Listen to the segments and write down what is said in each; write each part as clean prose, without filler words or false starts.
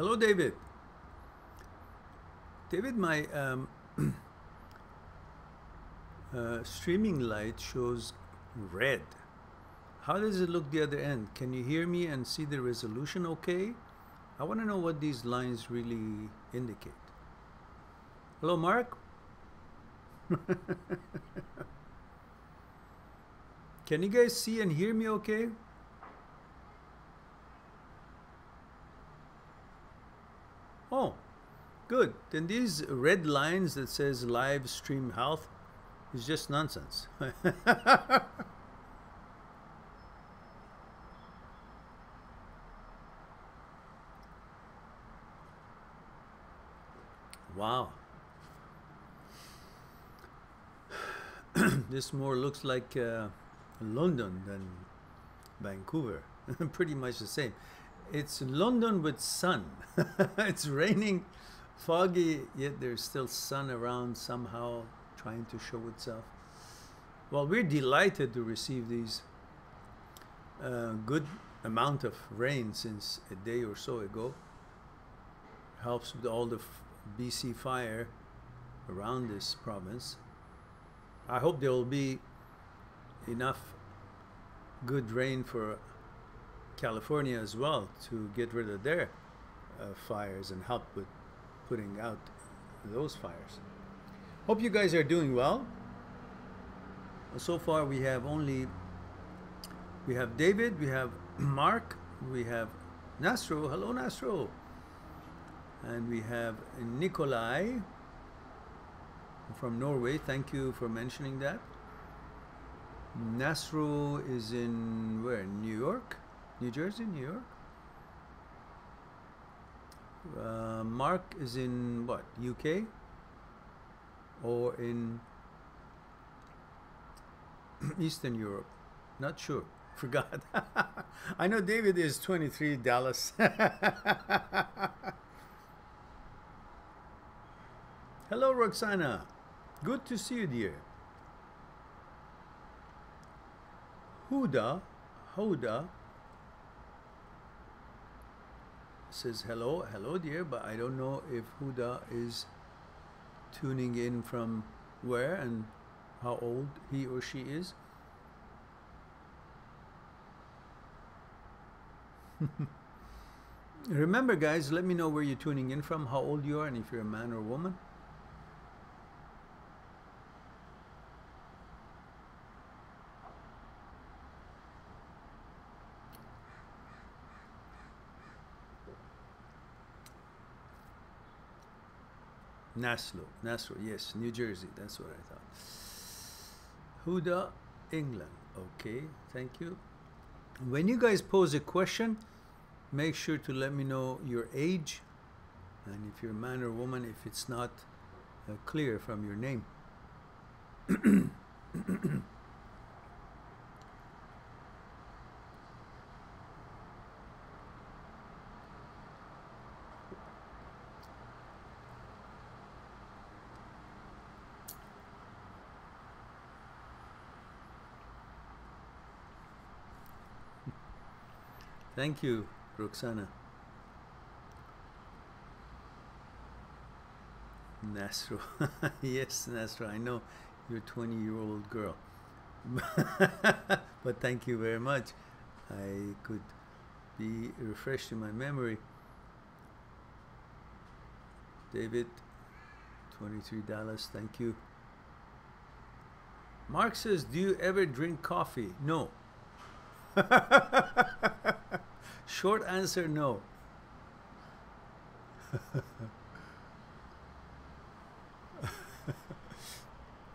Hello, David. David, my streaming light shows red. How does it look the other end? Can you hear me and see the resolution okay? I want to know what these lines really indicate. Hello, Mark. Can you guys see and hear me okay? Oh, good. Then these red lines that says live stream health is just nonsense. Wow. This more looks like London than Vancouver. Pretty much the same. It's London with sun. It's raining, foggy, yet there's still sun around somehow trying to show itself. Well, we're delighted to receive these good amount of rain since a day or so ago. Helps with all the BC fire around this province. I hope there will be enough good rain for California as well to get rid of their fires and help with putting out those fires. Hope you guys are doing well. So far we have David, we have Mark, we have Nastro. Hello, Nastro. And we have Nikolai from Norway. Thank you for mentioning that. Nastro is in where? New York? New Jersey? New York? Mark is in what? UK? Or in Eastern Europe? Not sure. Forgot. I know David is 23, Dallas. Hello, Roxana. Good to see you, dear. Huda says hello, dear, but I don't know if Huda is tuning in from where and how old he or she is. Remember, guys, let me know where you're tuning in from, how old you are, and if you're a man or a woman. Nasro, yes, New Jersey, that's what I thought. Huda, England, okay, thank you. When you guys pose a question, make sure to let me know your age, and if you're a man or woman, if it's not clear from your name. Thank you, Roxana. Nasro. Yes, Nasro, I know you're a 20-year-old girl. But thank you very much. I could be refreshed in my memory. David, 23 Dallas, thank you. Mark says, do you ever drink coffee? No. Short answer, no.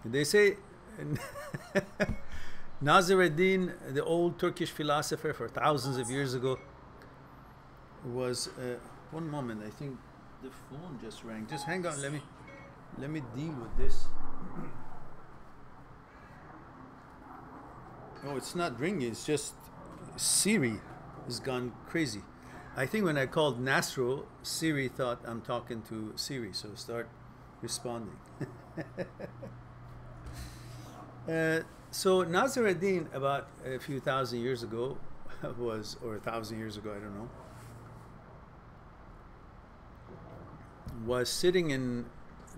They say Nasruddin, the old Turkish philosopher for thousands of years ago, was one moment, I think the phone just rang. Just hang on, let me deal with this. Oh, it's not ringing, it's just Siri has gone crazy. I think when I called Nastro, Siri thought I'm talking to Siri, so start responding. So Nasruddin, about a few thousand years ago, or 1,000 years ago, I don't know, was sitting in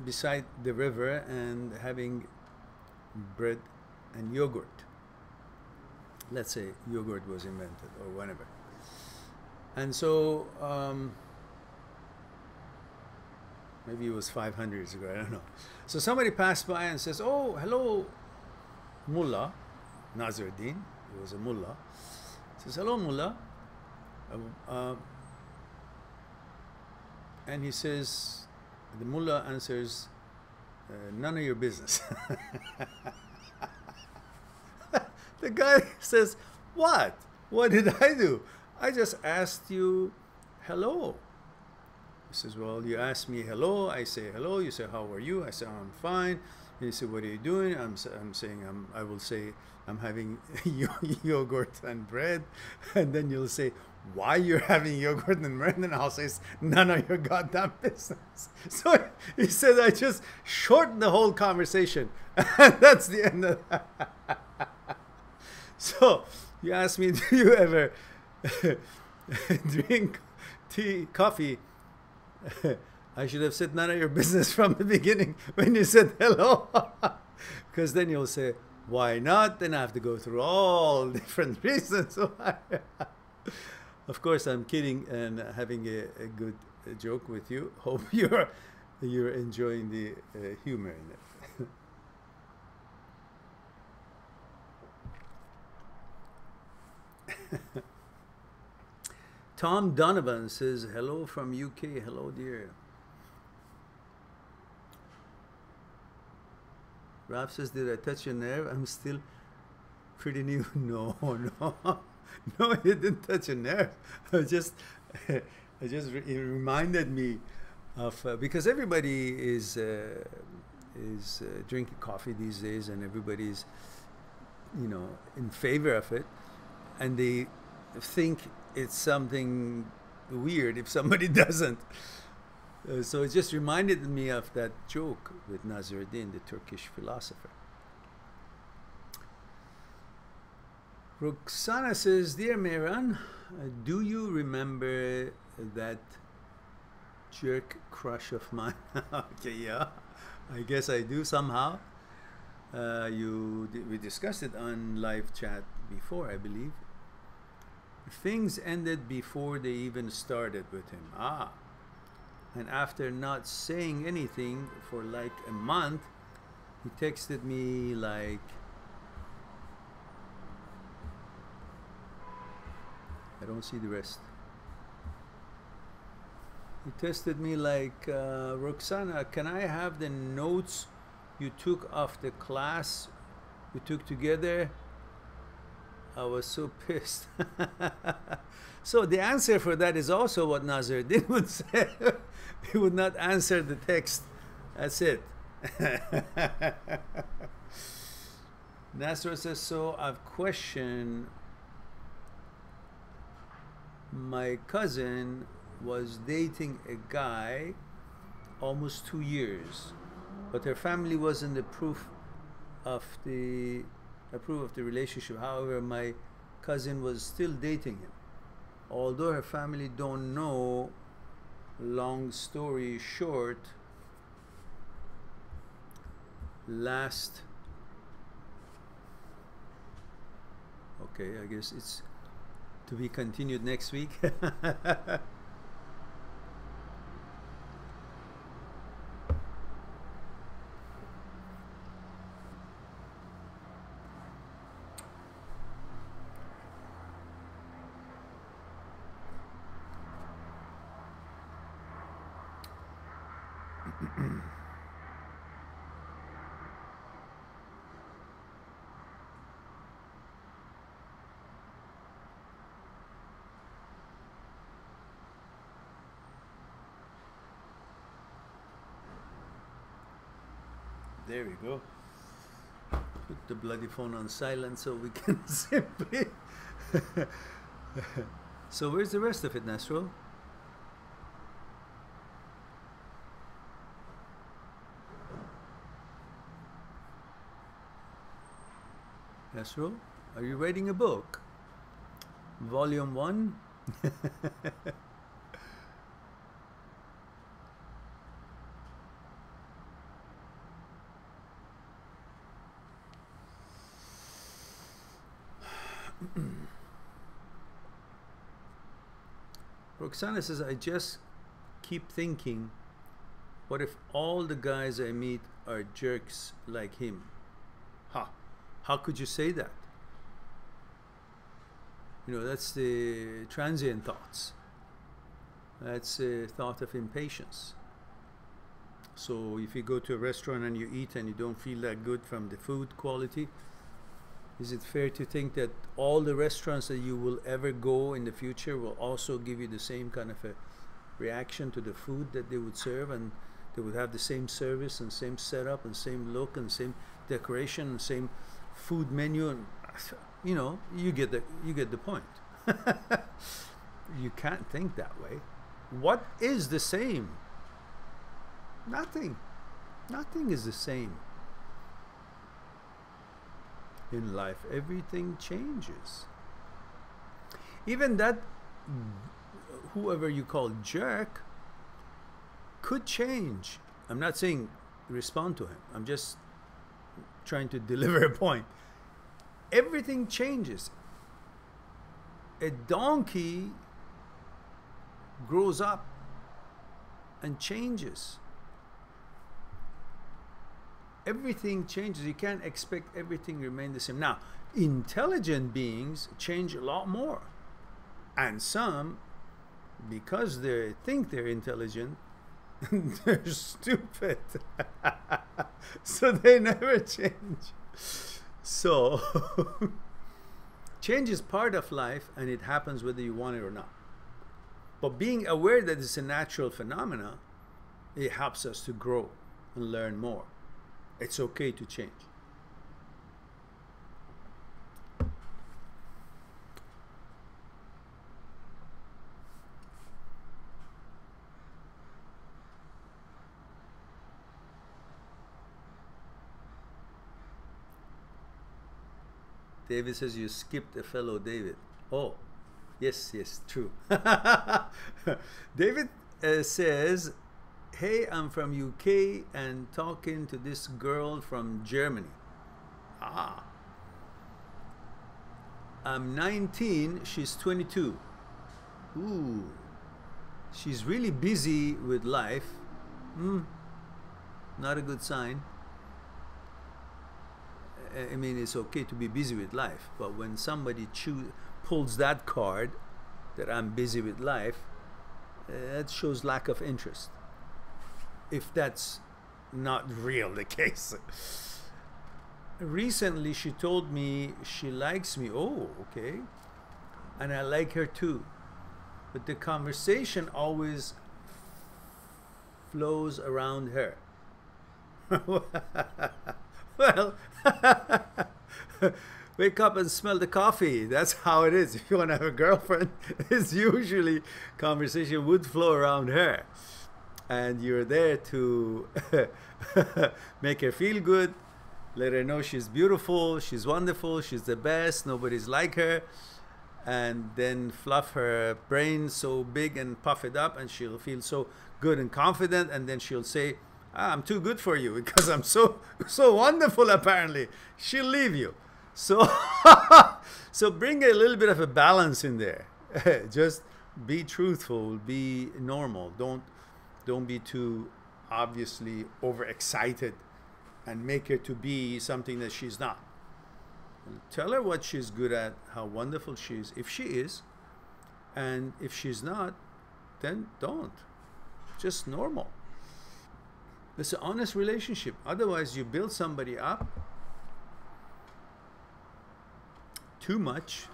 beside the river and having bread and yogurt. Let's say yogurt was invented or whatever. And so maybe it was 500 years ago, I don't know. So somebody passed by and says, "Oh, hello, Mullah." Nazaruddin, he was a mullah. Says, "Hello, Mullah." And he says, the mullah answers, "None of your business." The guy says, "What? What did I do? I just asked you hello." He says, "Well, you asked me hello. I say hello. You say, how are you? I say, I'm fine." And he said, "What are you doing?" I'm saying, I will say, "I'm having yogurt and bread." And then you'll say, "Why you're having yogurt and bread?" And I'll say, "It's none of your goddamn business." So he said, I just shortened the whole conversation. And that's the end of that. So you asked me, do you ever drink tea, coffee? I should have said none of your business from the beginning when you said hello. Because then you'll say, why not? Then I have to go through all different reasons why. Of course, I'm kidding and having a good joke with you. Hope you're enjoying the humor in it. Tom Donovan says, "Hello from UK. Hello, dear." Ralph says, "Did I touch your nerve? I'm still pretty new." No, no, no, you didn't touch a nerve. It reminded me of because everybody is drinking coffee these days, and everybody's in favor of it, and they think it's something weird if somebody doesn't. So it just reminded me of that joke with Nazaruddin, the Turkish philosopher. Roxana says, "Dear Mehran, do you remember that jerk crush of mine?" Okay, yeah, I guess I do somehow. We discussed it on live chat before, I believe. Things ended before they even started with him. And after not saying anything for like a month, he texted me like, I don't see the rest. He texted me like, "Roxana, can I have the notes you took of the class we took together?" I was so pissed. So the answer for that is also what Nazaruddin would say. He would not answer the text. That's it. Nasser says, "So I've questioned. My cousin was dating a guy almost 2 years, but her family wasn't approve of the relationship. However, my cousin was still dating him. Although her family don't know, long story short, okay, I guess it's to be continued next week." There we go. Put the bloody phone on silent so we can simply. So where's the rest of it, Nasrul? Nasrul, are you writing a book? Volume 1? Roxana says, I just keep thinking, what if all the guys I meet are jerks like him? How could you say that? You know, that's the transient thoughts. That's a thought of impatience. So if you go to a restaurant and you eat and you don't feel that good from the food quality, is it fair to think that all the restaurants that you will ever go in the future will also give you the same kind of a reaction to the food that they would serve, and they would have the same service and same setup and same look and same decoration and same food menu? And you know, you get the point. You can't think that way. What is the same? Nothing. Nothing is the same. In life, everything changes. Even that, whoever you call jerk, could change. I'm not saying respond to him. I'm just trying to deliver a point. Everything changes. A donkey grows up and changes. Everything changes. You can't expect everything to remain the same. Now, intelligent beings change a lot more. And some, because they think they're intelligent, they're stupid. So they never change. So, change is part of life, and it happens whether you want it or not. But being aware that it's a natural phenomena, it helps us to grow and learn more. It's okay to change. David says you skipped a fellow David. Oh, yes, true. David says, hey, I'm from UK and talking to this girl from Germany. I'm 19, she's 22. Ooh, she's really busy with life. Not a good sign. I mean, it's okay to be busy with life, but when somebody pulls that card, that I'm busy with life, that shows lack of interest. If that's not real the case. Recently, she told me she likes me. Oh, okay. And I like her too. But the conversation always flows around her. Well, wake up and smell the coffee. That's how it is. If you want to have a girlfriend, it's usually conversation would flow around her. And you're there to make her feel good, let her know she's beautiful, she's wonderful, she's the best, nobody's like her, and then fluff her brain so big and puff it up, and she'll feel so good and confident, and then she'll say, I'm too good for you because I'm so wonderful apparently. She'll leave you. So, so bring a little bit of a balance in there. Just be truthful, be normal. Don't be too obviously overexcited and make her to be something that she's not. Tell her what she's good at, how wonderful she is, if she is, and if she's not, then don't. Just normal. It's an honest relationship. Otherwise, you build somebody up too much,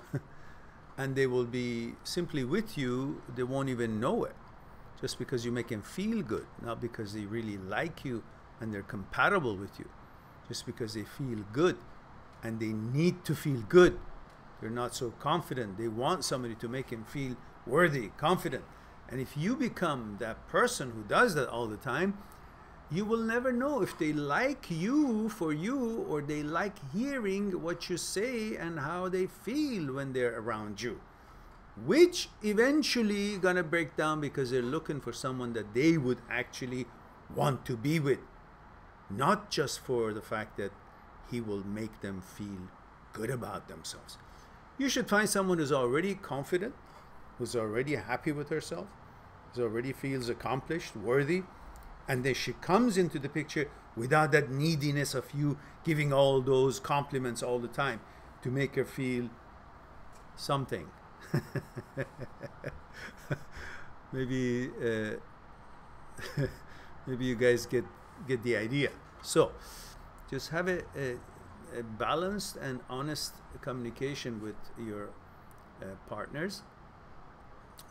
and they will be simply with you. They won't even know it. Just because you make them feel good, not because they really like you and they're compatible with you. Just because they feel good and they need to feel good. They're not so confident. They want somebody to make them feel worthy, confident. And if you become that person who does that all the time, you will never know if they like you for you or they like hearing what you say and how they feel when they're around you. Which eventually gonna break down because they're looking for someone that they would actually want to be with. Not just for the fact that he will make them feel good about themselves. You should find someone who's already confident, who's already happy with herself, who already feels accomplished, worthy, and then she comes into the picture without that neediness of you giving all those compliments all the time to make her feel something. Maybe maybe you guys get the idea. So just have a balanced and honest communication with your partners,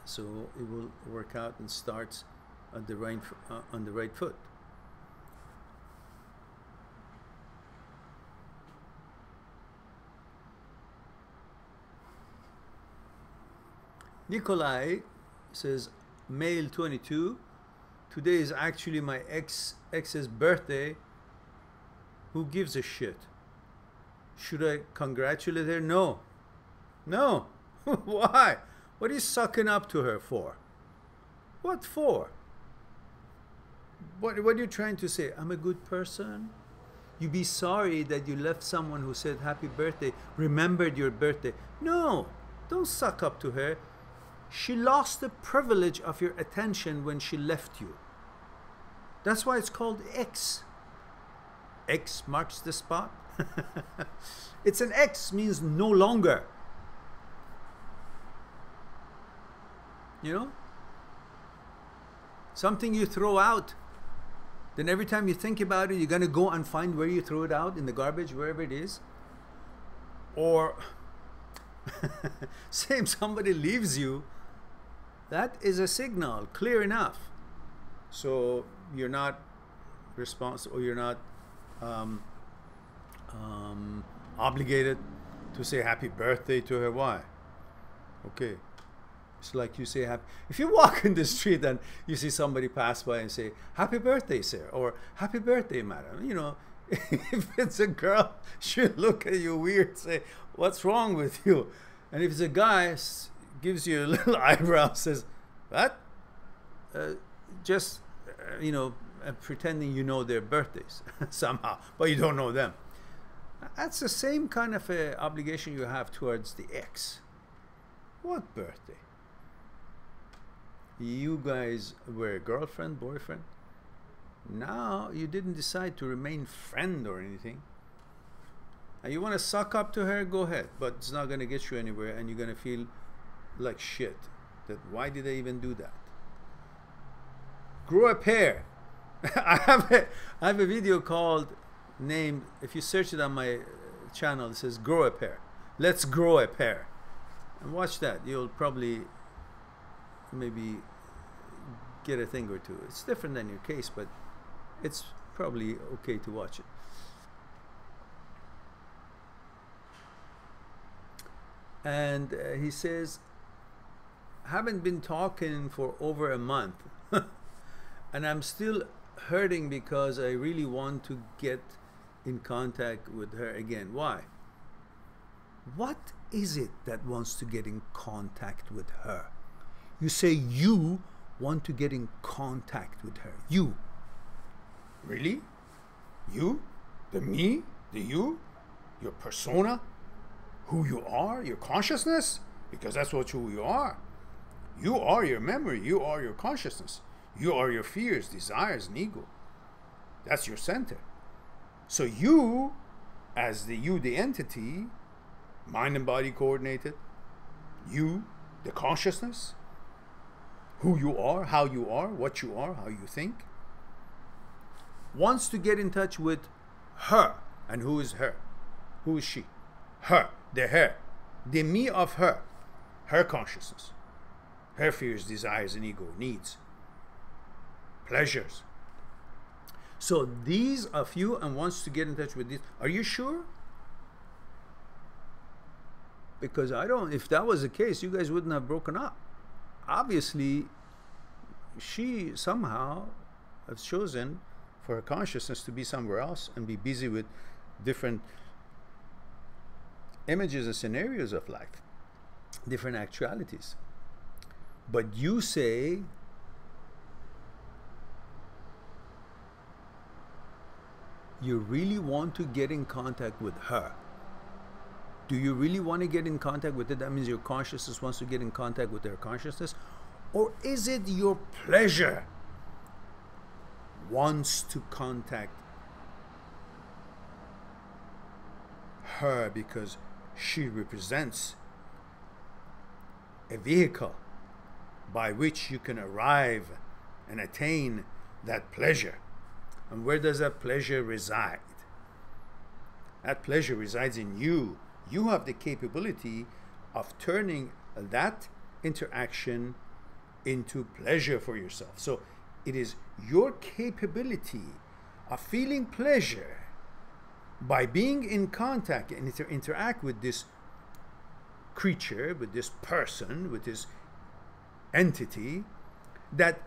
so it will work out and starts on the right foot. Nikolai says, male 22, today is actually my ex's birthday. Who gives a shit? Should I congratulate her? No. No. Why? What are you sucking up to her for? What for? What are you trying to say? I'm a good person? You be sorry that you left someone who said happy birthday, remembered your birthday. No, don't suck up to her. She lost the privilege of your attention when she left you. That's why it's called X. X marks the spot. It's an X, means no longer. You know? Something you throw out. Then every time you think about it, you're going to go and find where you threw it out, in the garbage, wherever it is. Or, same, somebody leaves you, that is a signal, clear enough. So you're not responsible, or you're not obligated to say happy birthday to her. Why? Okay. It's like you say happy. If you walk in the street and you see somebody pass by and say happy birthday, sir, or happy birthday, madam, you know, if it's a girl, she'll look at you weird, say, what's wrong with you? And if it's a guy, gives you a little eyebrow, says, what? Just, you know, pretending you know their birthdays somehow, but you don't know them. That's the same kind of obligation you have towards the ex. What birthday? You guys were girlfriend, boyfriend. Now you didn't decide to remain friend or anything. And you want to suck up to her, go ahead, but it's not going to get you anywhere, and you're going to feel like shit. That why did I even do that? Grow a pair. I have a video called, named, if you search it on my channel, it says grow a pair. Let's grow a pair. And watch that. You'll probably maybe get a thing or two. It's different than your case, but it's probably okay to watch it. And he says, haven't been talking for over a month and I'm still hurting because I really want to get in contact with her again. Why? What is it that wants to get in contact with her? You say you want to get in contact with her. You. Really? You? The me? The you? Your persona? Who you are? Your consciousness? Because that's what who you are. You are your memory. You are your consciousness. You are your fears, desires, and ego. That's your center. So you, as the you, the entity, mind and body coordinated, you, the consciousness, who you are, how you are, what you are, how you think, wants to get in touch with her. And who is her? Who is she? Her, the me of her, her consciousness, her fears, desires, and ego, needs, pleasures. So these are few and wants to get in touch with these. Are you sure? Because I don't, if that was the case, you guys wouldn't have broken up. Obviously, she somehow has chosen for her consciousness to be somewhere else and be busy with different images and scenarios of life, different actualities. But you say, you really want to get in contact with her. Do you really want to get in contact with it? That means your consciousness wants to get in contact with their consciousness. Or is it your pleasure wants to contact her because she represents a vehicle by which you can arrive and attain that pleasure? And where does that pleasure reside? That pleasure resides in you. You have the capability of turning that interaction into pleasure for yourself. So it is your capability of feeling pleasure by being in contact and interact with this creature, with this person, with this entity, that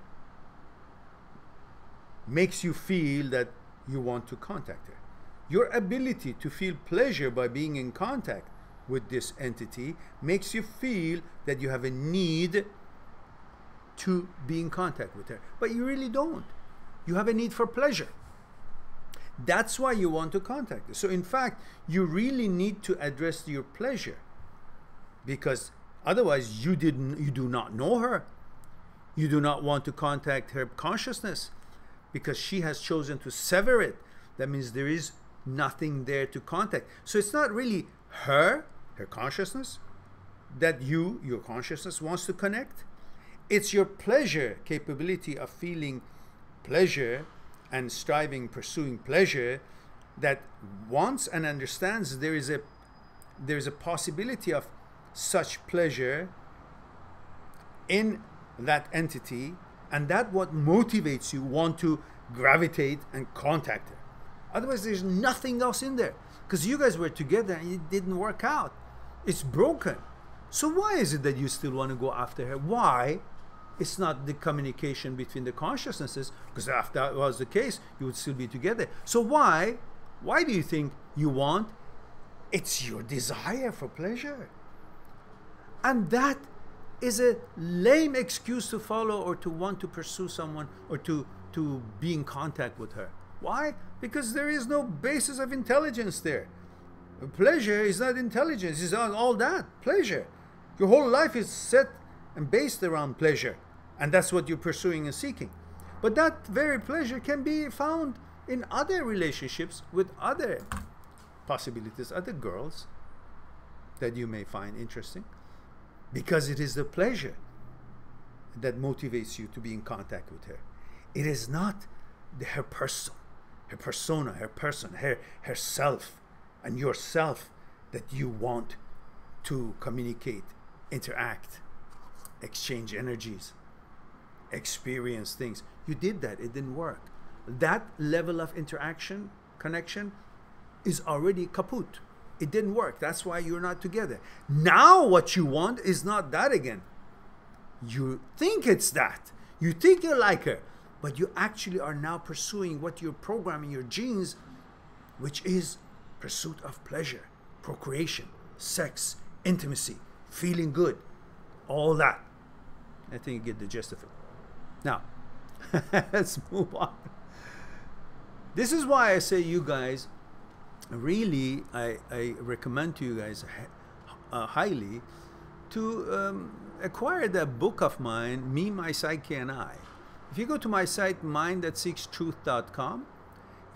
makes you feel that you want to contact her. Your ability to feel pleasure by being in contact with this entity makes you feel that you have a need to be in contact with her. But you really don't. You have a need for pleasure. That's why you want to contact her. So in fact, you really need to address your pleasure, because otherwise you do not know her. You do not want to contact her consciousness because she has chosen to sever it. That means there is nothing there to contact. So it's not really her consciousness, that your consciousness wants to connect. It's your pleasure capability of feeling pleasure and striving, pursuing pleasure, that wants and understands there is a possibility of such pleasure in that entity, and that what motivates you want to gravitate and contact her. Otherwise, there's nothing else in there, because you guys were together and it didn't work out. It's broken. So why is it that you still want to go after her? Why? It's not the communication between the consciousnesses, because if that was the case, you would still be together. So why do you think you want? It's your desire for pleasure. And that is a lame excuse to follow or to want to pursue someone or to be in contact with her. Why? Because there is no basis of intelligence there. Pleasure is not intelligence. It's not all that. Pleasure. Your whole life is set and based around pleasure. And that's what you're pursuing and seeking. But that very pleasure can be found in other relationships with other possibilities, other girls that you may find interesting. Because it is the pleasure that motivates you to be in contact with her. It is not her person, her persona, her person, her self, and yourself that you want to communicate, interact, exchange energies, experience things. You did that, it didn't work. That level of interaction, connection, is already kaput. It didn't work. That's why you're not together. Now what you want is not that again. You think it's that. You think you like her, but you actually are now pursuing what you're programming your genes, which is pursuit of pleasure, procreation, sex, intimacy, feeling good, all that. I think you get the gist of it. Now, let's move on. This is why I say, you guys, really, I recommend to you guys highly to acquire that book of mine, Me, My Psyche, and I. If you go to my site, mindthatseekstruth.com,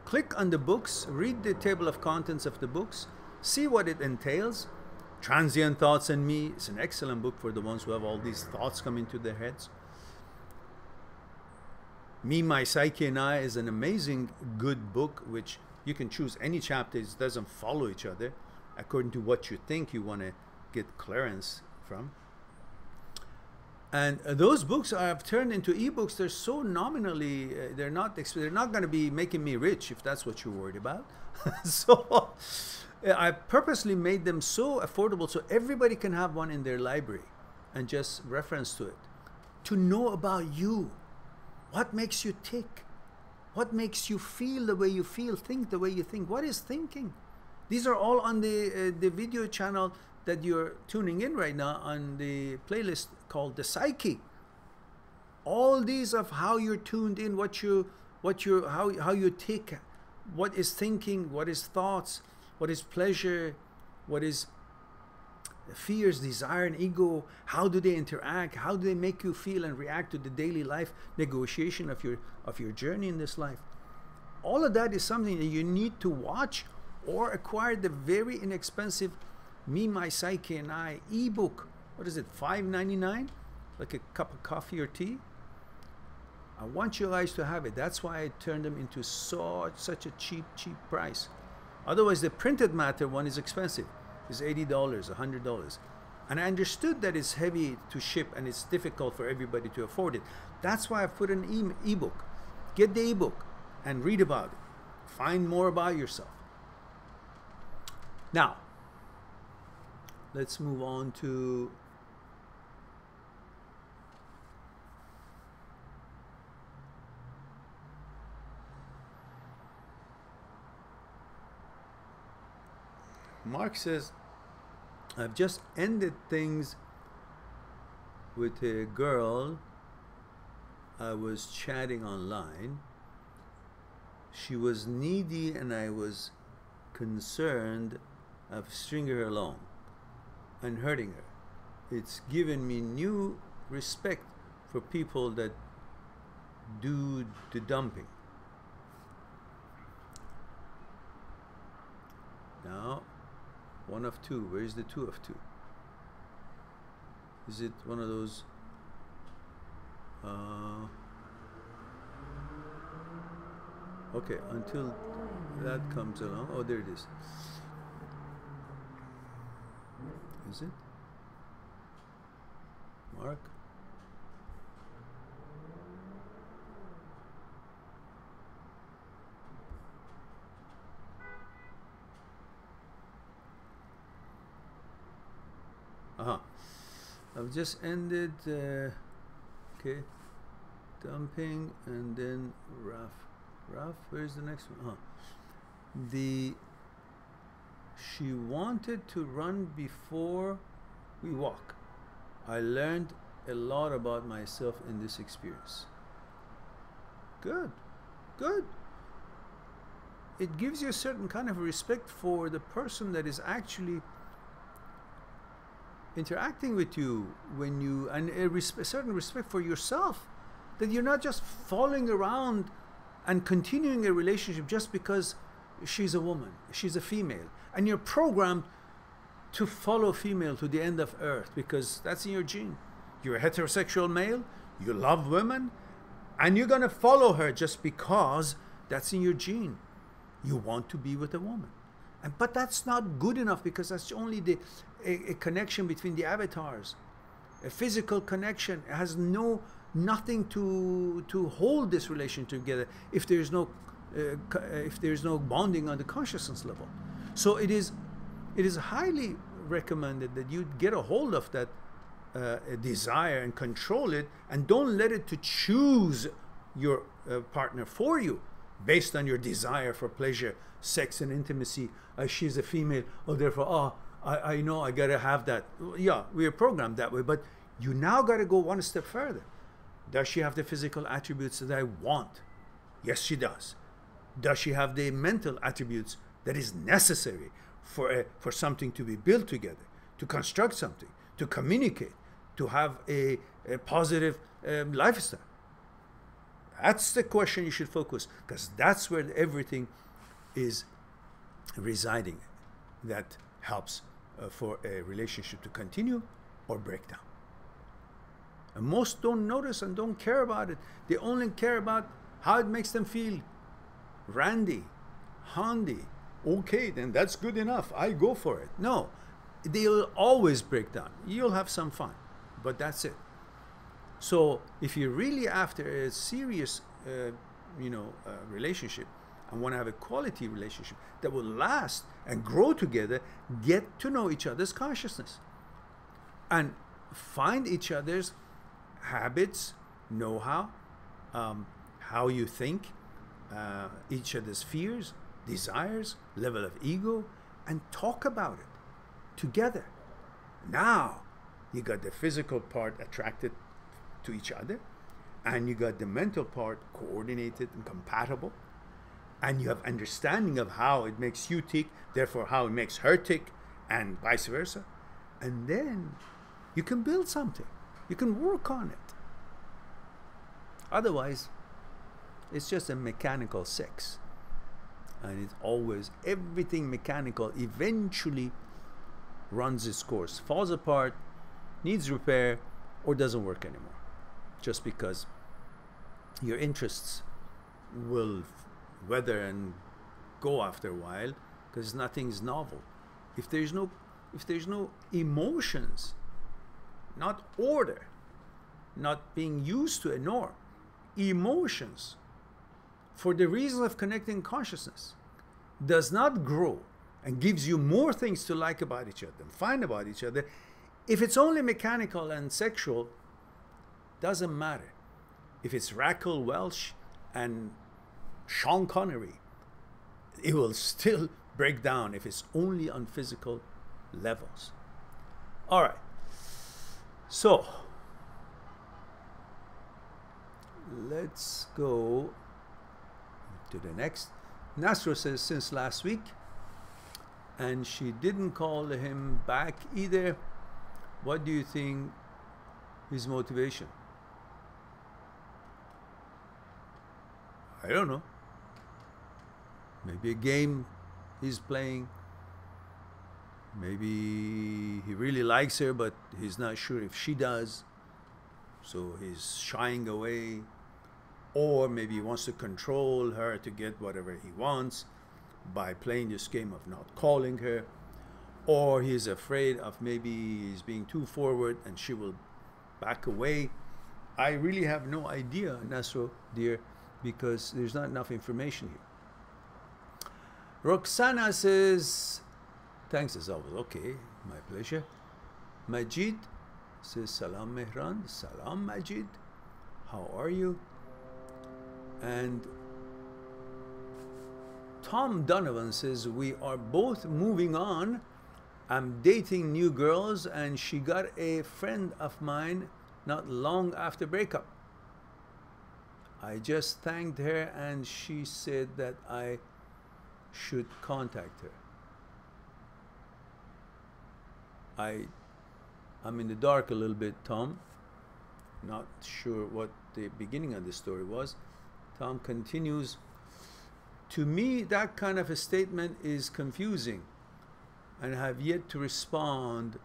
click on the books, read the table of contents of the books, see what it entails. Transient Thoughts and Me is an excellent book for the ones who have all these thoughts come into their heads. Me, My Psyche, and I is an amazing, good book, which you can choose any chapter. It doesn't follow each other according to what you think you want to get clearance from. And those books I've turned into ebooks. They're so nominally, they're not going to be making me rich, if that's what you're worried about. So I purposely made them so affordable so everybody can have one in their library and just reference to it. To know about you. What makes you tick? What makes you feel the way you feel, think the way you think? What is thinking? These are all on the video channel that you're tuning in right now, on the playlist called The Psyche. All these of how you're tuned in, how you tick, what is thinking, what is thoughts, what is pleasure, what is fears, desire, and ego, how do they interact? How do they make you feel and react to the daily life negotiation of your journey in this life? All of that is something that you need to watch or acquire the very inexpensive Me, My Psyche, and I ebook. What is it, $5.99? Like a cup of coffee or tea? I want you guys to have it. That's why I turned them into such a cheap price. Otherwise, the printed matter one is expensive. It's $80, $100. And I understood that it's heavy to ship and it's difficult for everybody to afford it. That's why I put an ebook. Get the ebook and read about it. Find more about yourself. Now, let's move on to Mark says, I've just ended things with a girl I was chatting online. She was needy and I was concerned of stringing her along and hurting her. It's given me new respect for people that do the dumping. Now, one of two. Where is the two of two? Is it one of those? Okay, until that comes along. Oh, there it is. Is it? Mark? I've just ended, okay, dumping and then Raf, where's the next one? She wanted to run before we walk. I learned a lot about myself in this experience. Good. It gives you a certain kind of respect for the person that is actually interacting with you, and a certain respect for yourself, that you're not just following around and continuing a relationship just because she's a woman, she's a female, and you're programmed to follow female to the end of earth because that's in your gene. You're a heterosexual male, you love women, and you're gonna follow her just because that's in your gene. You want to be with a woman. But that's not good enough because that's only a connection between the avatars. A physical connection has nothing to hold this relationship together if there's no bonding on the consciousness level. So it is highly recommended that you get a hold of that desire and control it, and don't let it to choose your partner for you based on your desire for pleasure, sex, and intimacy. She's a female, therefore, I know I gotta have that. Yeah, we are programmed that way, but you now gotta go one step further. Does she have the physical attributes that I want? Yes, she does. Does she have the mental attributes that is necessary for something to be built together, to construct something, to communicate, to have a positive lifestyle? That's the question you should focus, because that's where everything is residing. That helps for a relationship to continue or break down. And most don't notice and don't care about it. They only care about how it makes them feel. Randy, handy, okay, then that's good enough. I go for it. No, they'll always break down. You'll have some fun, but that's it. So if you're really after a serious, relationship and want to have a quality relationship that will last and grow together, get to know each other's consciousness and find each other's habits, know-how, how you think, each other's fears, desires, level of ego, and talk about it together. Now you got the physical part attracted to each other, and you got the mental part coordinated and compatible, and you have understanding of how it makes you tick, therefore how it makes her tick, and vice versa. And then you can build something. You can work on it. Otherwise, it's just a mechanical sex. And it's always, everything mechanical eventually runs its course, falls apart, needs repair, or doesn't work anymore. Just because your interests will weather and go after a while, because nothing's novel. If there's no emotions, not order, not being used to a norm, emotions, for the reason of connecting consciousness, does not grow and gives you more things to like about each other and find about each other, if it's only mechanical and sexual, doesn't matter. If it's Raquel Welch and Sean Connery, it will still break down if it's only on physical levels. All right. So let's go to the next. Nasra says, since last week, and she didn't call him back either. What do you think his motivation? I don't know. Maybe a game he's playing. Maybe he really likes her, but he's not sure if she does. So he's shying away. Or maybe he wants to control her to get whatever he wants by playing this game of not calling her. Or he's afraid of maybe he's being too forward and she will back away. I really have no idea, Nasro, dear, because there's not enough information here. Roxana says, thanks as always. Okay, my pleasure. Majid says, Salam Mehran. Salam Majid. How are you? And Tom Donovan says, we are both moving on. I'm dating new girls, and she got a friend of mine not long after breakup. I just thanked her, and she said that I should contact her. I'm in the dark a little bit, Tom. Not sure what the beginning of the story was. Tom continues, to me, that kind of a statement is confusing, and I have yet to respond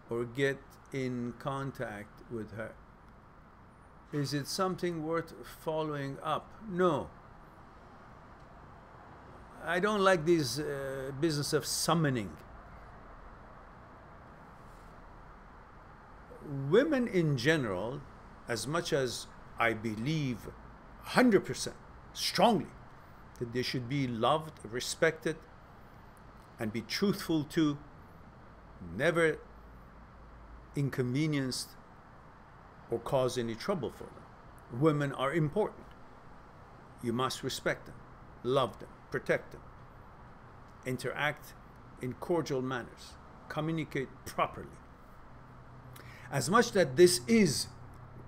or get in contact with her. Is it something worth following up? No. I don't like this business of summoning. Women in general, as much as I believe 100% strongly that they should be loved, respected, and be truthful to, never inconvenienced or cause any trouble for them. Women are important. You must respect them, love them, protect them, interact in cordial manners, communicate properly. As much that this is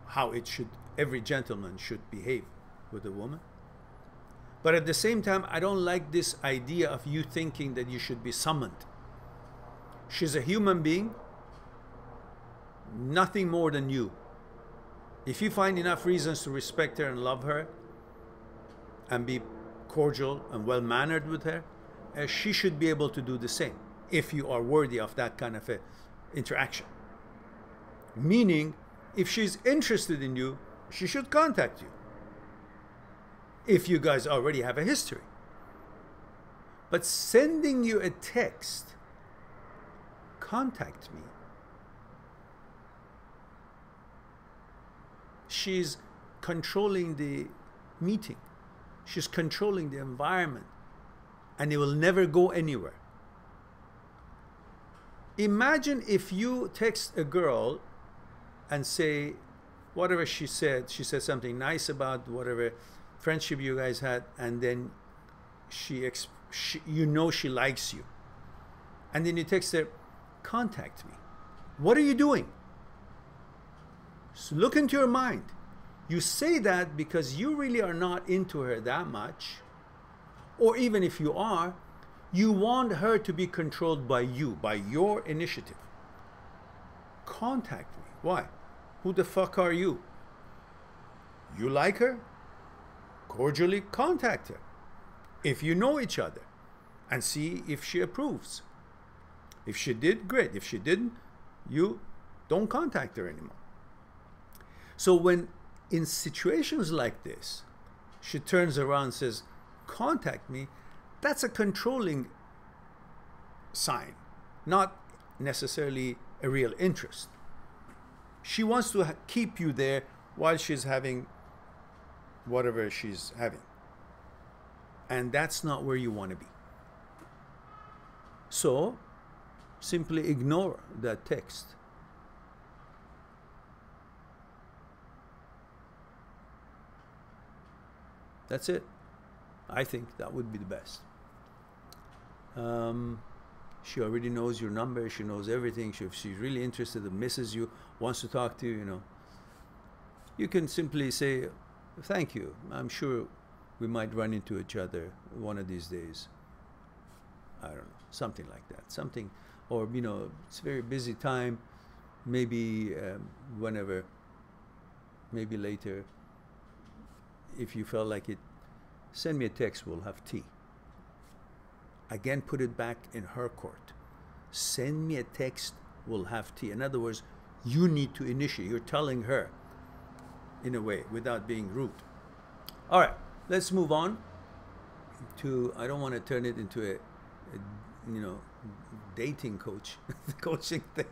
how it should, every gentleman should behave with a woman. But at the same time, I don't like this idea of you thinking that you should be summoned. She's a human being, nothing more than you. If you find enough reasons to respect her and love her and be cordial and well-mannered with her, she should be able to do the same if you are worthy of that kind of a interaction. Meaning, if she's interested in you, she should contact you. If you guys already have a history. But sending you a text, contact me, she's controlling the meeting. She's controlling the environment, and it will never go anywhere. Imagine if you text a girl and say, whatever she said something nice about whatever friendship you guys had, and then you know she likes you, and then you text her, contact me. What are you doing? So look into your mind. You say that because you really are not into her that much, or even if you are, you want her to be controlled by you, by your initiative. contact me. Why? Who the fuck are you? You like her? Cordially contact her. If you know each other, and see if she approves. If she did, great. If she didn't, you don't contact her anymore. So when in situations like this, she turns around and says, contact me, that's a controlling sign, not necessarily a real interest. She wants to keep you there while she's having whatever she's having. And that's not where you want to be. So simply ignore that text. That's it. I think that would be the best. She already knows your number. She knows everything. If she's really interested and misses you, wants to talk to you, you know, you can simply say, thank you. I'm sure we might run into each other one of these days. I don't know. Something like that. Something, or, you know, it's a very busy time. Maybe whenever, maybe later, if you felt like it, send me a text, we'll have tea. Again, put it back in her court. Send me a text, we'll have tea. In other words, you need to initiate. You're telling her in a way without being rude. All right, let's move on to, I don't want to turn it into a you know, dating coach, coaching thing.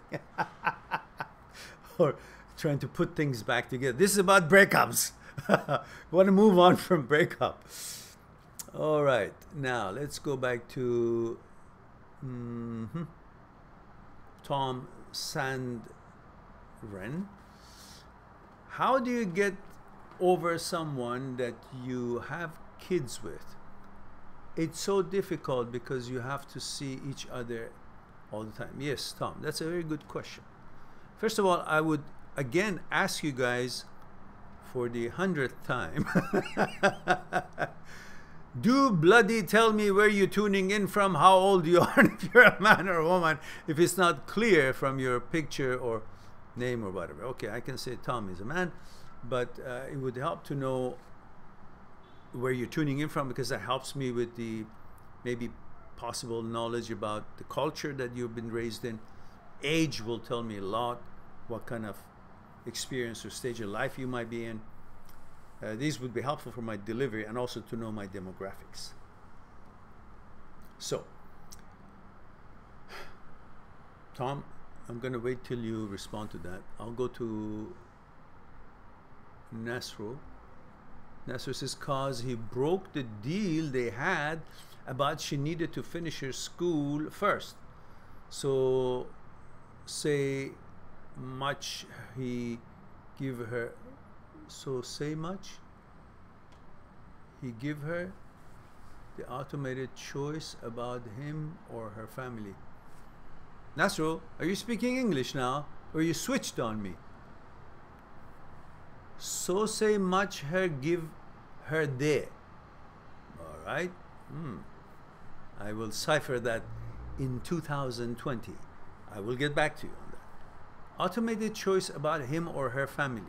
Or trying to put things back together. This is about breakups. We want to move on from breakup. All right, now let's go back to Tom Sandren. How do you get over someone that you have kids with? It's so difficult because you have to see each other all the time. Yes, Tom, that's a very good question. First of all, I would again ask you guys for the 100th time, do bloody tell me where you're tuning in from, how old you are, and if you're a man or a woman, if it's not clear from your picture or name or whatever. Okay, I can say Tom is a man, but it would help to know where you're tuning in from, because that helps me with the maybe possible knowledge about the culture that you've been raised in. Age will tell me a lot, what kind of experience or stage of life you might be in. These would be helpful for my delivery and also to know my demographics. So, Tom, I'm going to wait till you respond to that. I'll go to Nasro. Nasro says, cause he broke the deal they had about she needed to finish her school first. So, say much he give her, so say much he give her the automated choice about him or her family. Nasro, are you speaking English now, or you switched on me? So say much her give her there. All right. I will cipher that in 2020. I will get back to you on that. Automated choice about him or her family.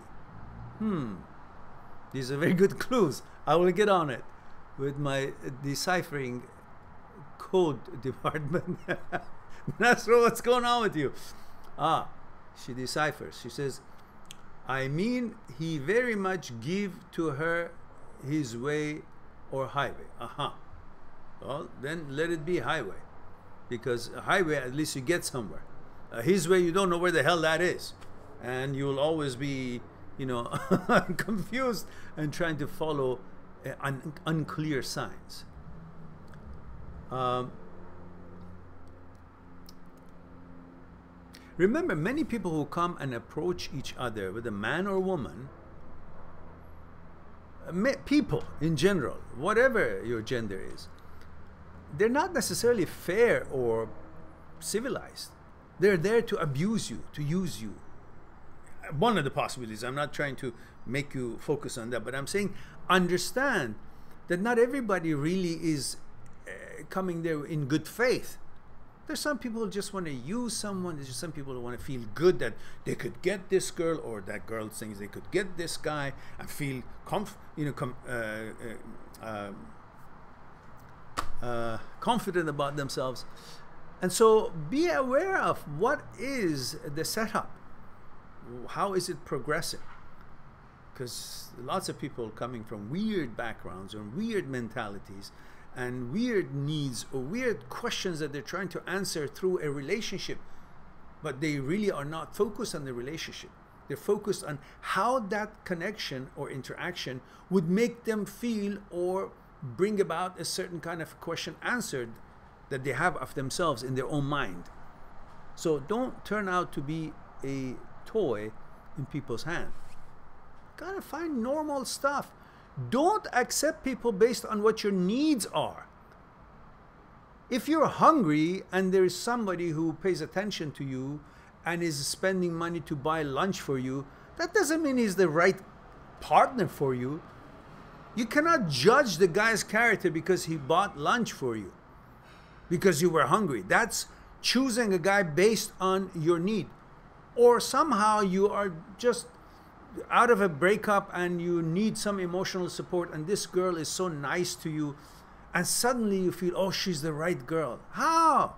These are very good clues. I will get on it with my deciphering code department. Nasro, what's going on with you? She deciphers. She says, I mean, he very much give to her his way or highway. Well, then let it be highway, because a highway, at least you get somewhere. His way, you don't know where the hell that is, and you'll always be, you know, confused and trying to follow unclear signs. Remember, many people who come and approach each other with a man or woman, people in general, whatever your gender is, they're not necessarily fair or civilized. They're there to abuse you, to use you. One of the possibilities, I'm not trying to make you focus on that, but I'm saying understand that not everybody really is coming there in good faith. There's some people who just want to use someone. There's just some people who want to feel good that they could get this girl, or that girl thinks they could get this guy and feel confident about themselves. And so be aware of what is the setup. How is it progressing? Because lots of people coming from weird backgrounds or weird mentalities and weird needs or weird questions that they're trying to answer through a relationship, but they really are not focused on the relationship. They're focused on how that connection or interaction would make them feel or bring about a certain kind of question answered that they have of themselves in their own mind. So don't turn out to be a toy in people's hand. Gotta find normal stuff. Don't accept people based on what your needs are. If you're hungry and there is somebody who pays attention to you and is spending money to buy lunch for you, that doesn't mean he's the right partner for you. You cannot judge the guy's character because he bought lunch for you, because you were hungry. That's choosing a guy based on your need. Or somehow you are just out of a breakup and you need some emotional support, and this girl is so nice to you, and suddenly you feel, oh, she's the right girl. How?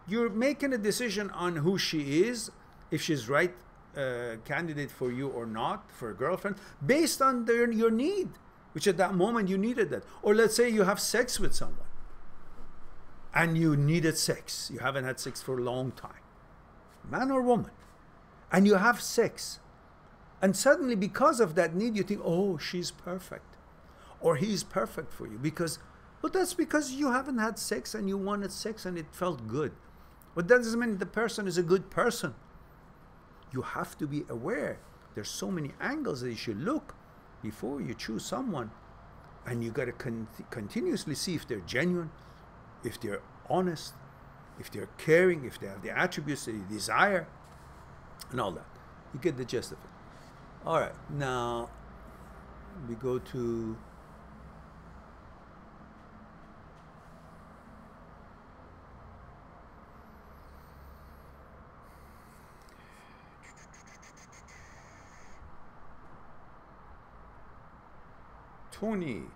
You're making a decision on who she is, if she's right candidate for you or not, for a girlfriend, based on your need, which at that moment you needed that. Or let's say you have sex with someone and you needed sex. You haven't had sex for a long time, man or woman, and you have sex. And suddenly, because of that need, you think, oh, she's perfect, or he's perfect for you. But that's because you haven't had sex and you wanted sex and it felt good. But that doesn't mean the person is a good person. You have to be aware. There's so many angles that you should look before you choose someone. And you got to continuously see if they're genuine, if they're honest, if they're caring, if they have the attributes that you desire, and all that. You get the gist of it. All right, now we go to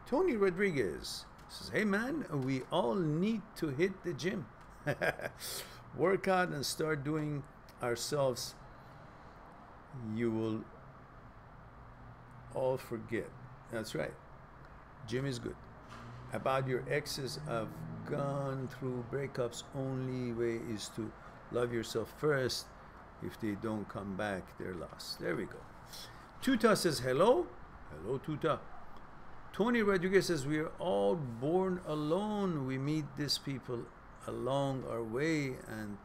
Tony Rodriguez. Says, hey man, we all need to hit the gym. Work out and start doing ourselves. You will all forget. That's right. Gym is good. About your exes, I've gone through breakups. Only way is to love yourself first. If they don't come back, they're lost. There we go. Tuta says hello. Hello, Tuta. Tony Rodriguez says we are all born alone. We meet these people along our way and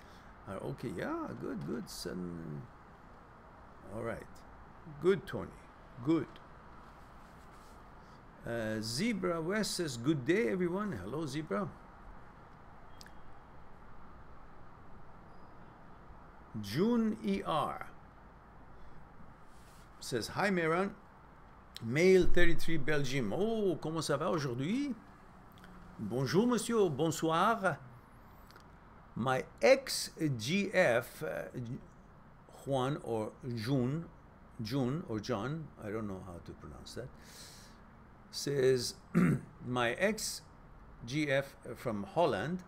are okay. Yeah, good, son. All right. Good, Tony. Good. Zebra West says, good day, everyone. Hello, Zebra. June ER says, hi, Mehran. Male 33 Belgium. Oh, comment ça va aujourd'hui? Bonjour, monsieur. Bonsoir. My ex-GF, Juan or June or John, I don't know how to pronounce that, says, my ex-GF from Holland,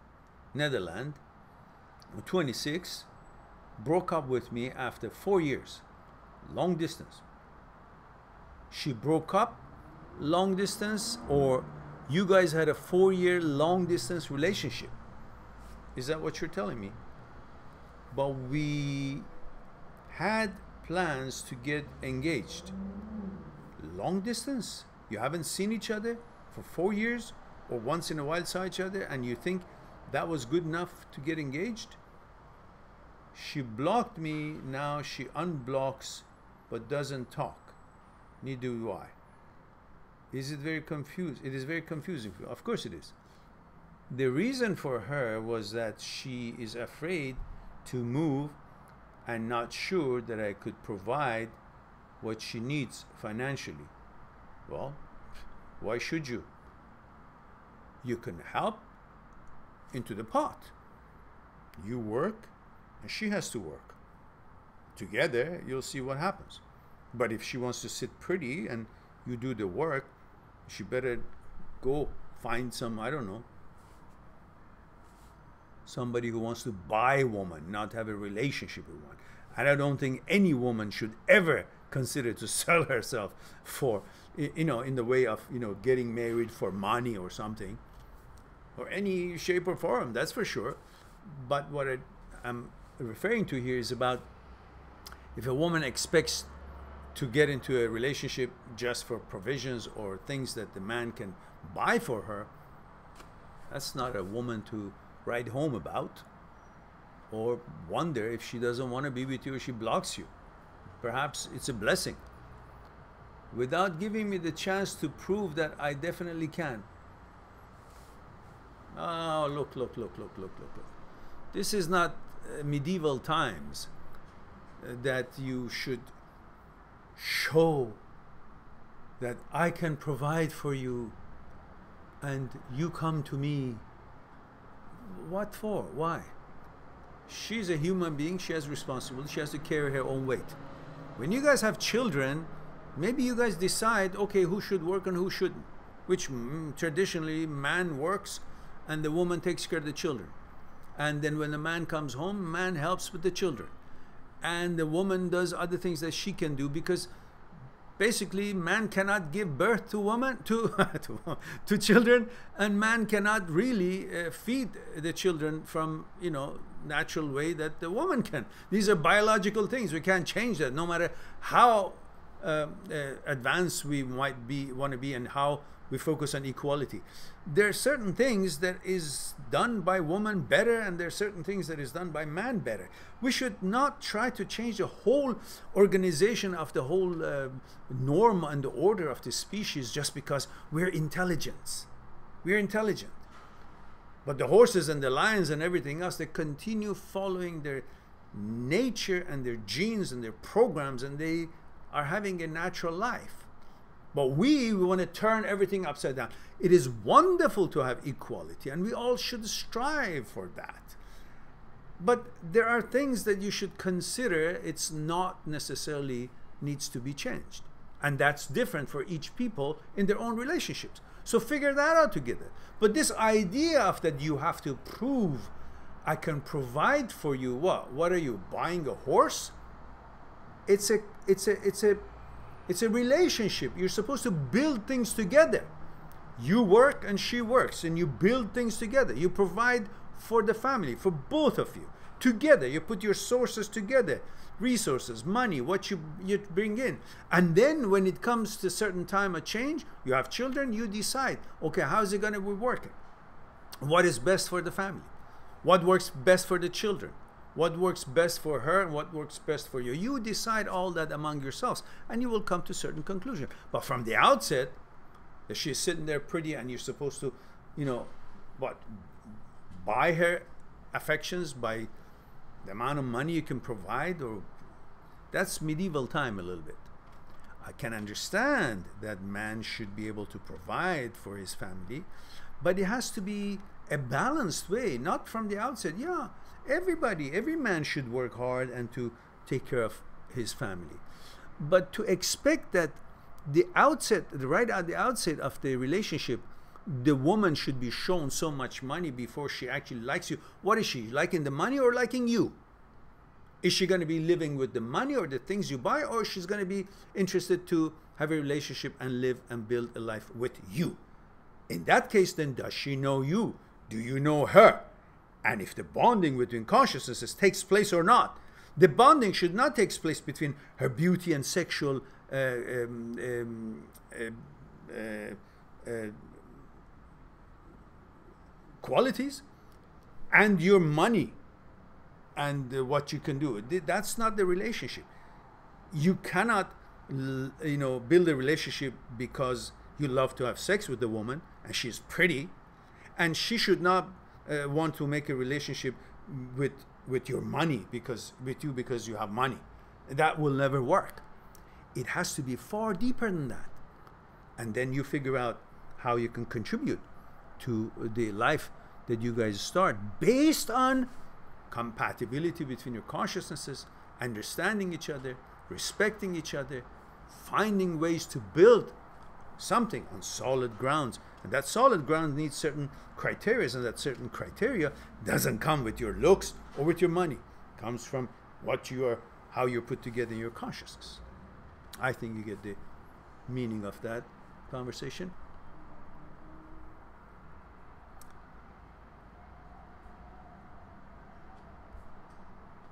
Netherlands, 26, broke up with me after 4 years, long distance. She broke up long distance, or you guys had a 4-year long distance relationship? Is that what you're telling me? But we had plans to get engaged. Long distance? You haven't seen each other for 4 years, or once in a while saw each other, and you think that was good enough to get engaged? She blocked me, now she unblocks but doesn't talk. Neither do I. Is it very confused? It is very confusing for you. Of course it is. The reason for her was that she is afraid to move and not sure that I could provide what she needs financially. Well, why should you? You can help into the pot. You work and she has to work. Together, you'll see what happens. But if she wants to sit pretty and you do the work, she better go find some, I don't know, somebody who wants to buy a woman, not have a relationship with one. And I don't think any woman should ever consider to sell herself for, you know, in the way of, you know, getting married for money or something, or any shape or form, that's for sure. But what I'm referring to here is about if a woman expects to get into a relationship just for provisions or things that the man can buy for her, that's not a woman to write home about or wonder if she doesn't want to be with you or she blocks you. Perhaps it's a blessing. Without giving me the chance to prove that I definitely can. Oh, look. This is not medieval times that you should show that I can provide for you and you come to me. What for? Why? She's a human being. She has responsibility. She has to carry her own weight. When you guys have children, maybe you guys decide, okay, who should work and who shouldn't. Which traditionally man works and the woman takes care of the children. And then when the man comes home, man helps with the children. And the woman does other things that she can do, because basically man cannot give birth to woman to children, and man cannot really feed the children from, you know, natural way that the woman can. These are biological things. We can't change that, no matter how advanced we might want to be and how we focus on equality. There are certain things that is done by woman better, and there are certain things that is done by man better. We should not try to change the whole organization of the whole norm and the order of the species just because we're intelligent. We're intelligent. But the horses and the lions and everything else, they continue following their nature and their genes and their programs, and they are having a natural life. But we want to turn everything upside down. It is wonderful to have equality, and we all should strive for that. But there are things that you should consider. It's not necessarily needs to be changed. And that's different for each people in their own relationships. So figure that out together. But this idea of that you have to prove I can provide for you, what are you, buying a horse? It's a relationship. You're supposed to build things together. You work and she works, and you build things together. You provide for the family, for both of you. Together, you put your sources together, resources, money, what you bring in. And then when it comes to a certain time of change, you have children, you decide, okay, how's it going to be working? What is best for the family? What works best for the children? What works best for her and what works best for you? You decide all that among yourselves, and you will come to certain conclusion. But from the outset, if she's sitting there pretty and you're supposed to, you know, what, buy her affections by the amount of money you can provide, or that's medieval time a little bit. I can understand that man should be able to provide for his family, but it has to be a balanced way, not from the outset. Yeah, every man should work hard and to take care of his family. But to expect that right at the outset of the relationship, the woman should be shown so much money before she actually likes you. What is she, liking the money or liking you? Is she going to be living with the money or the things you buy, or she's going to be interested to have a relationship and live and build a life with you? In that case, then, does she know you? Do you know her? And if the bonding between consciousnesses takes place or not. The bonding should not take place between her beauty and sexual qualities and your money and what you can do. That's not the relationship. You cannot, you know, build a relationship because you love to have sex with the woman and she's pretty, and she should not want to make a relationship with your money because you have money. That will never work. It has to be far deeper than that. And then you figure out how you can contribute to the life that you guys start based on compatibility between your consciousnesses, understanding each other, respecting each other, finding ways to build something on solid grounds. And that solid ground needs certain criteria, and that certain criteria doesn't come with your looks or with your money. It comes from what you are, how you're put together in your consciousness. I think you get the meaning of that conversation.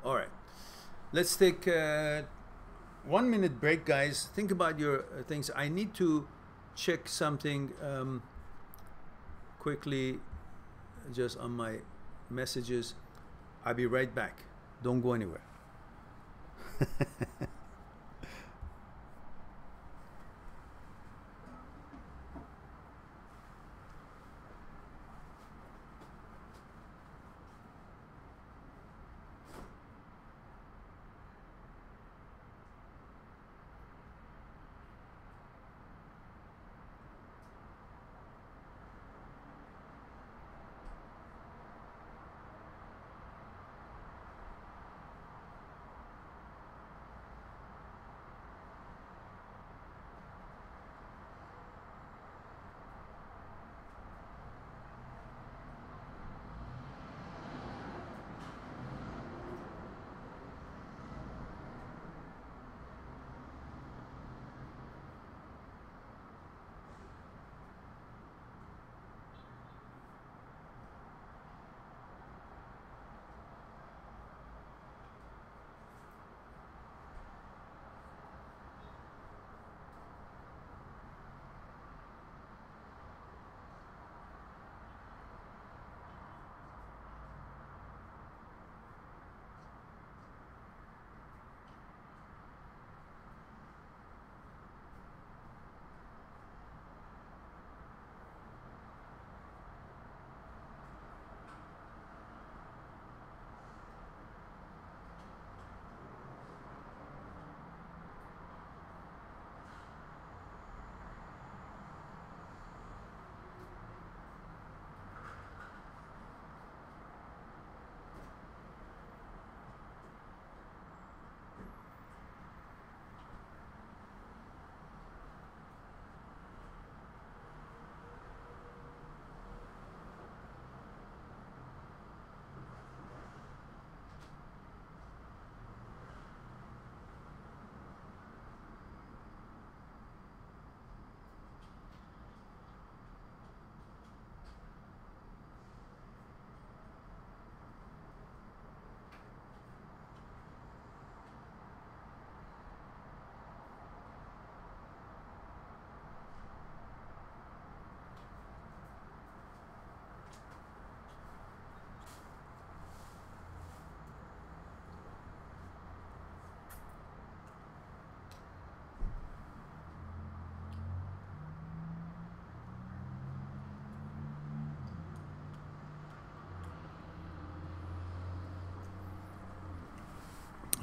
All right, let's take a 1 minute break, guys. Think about your things. I need to check something quickly just on my messages. I'll be right back. Don't go anywhere.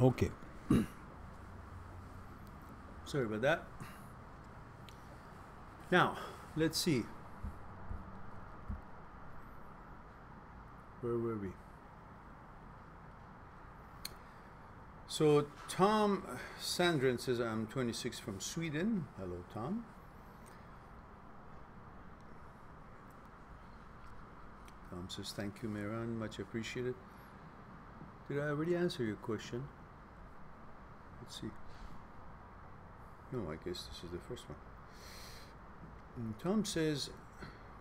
Okay. Sorry about that. Now, let's see. Where were we? So Tom Sandrin says, I'm 26 from Sweden. Hello, Tom. Tom says, thank you, Mehran. Much appreciated. Did I already answer your question? Let's see. No, I guess this is the first one. And Tom says,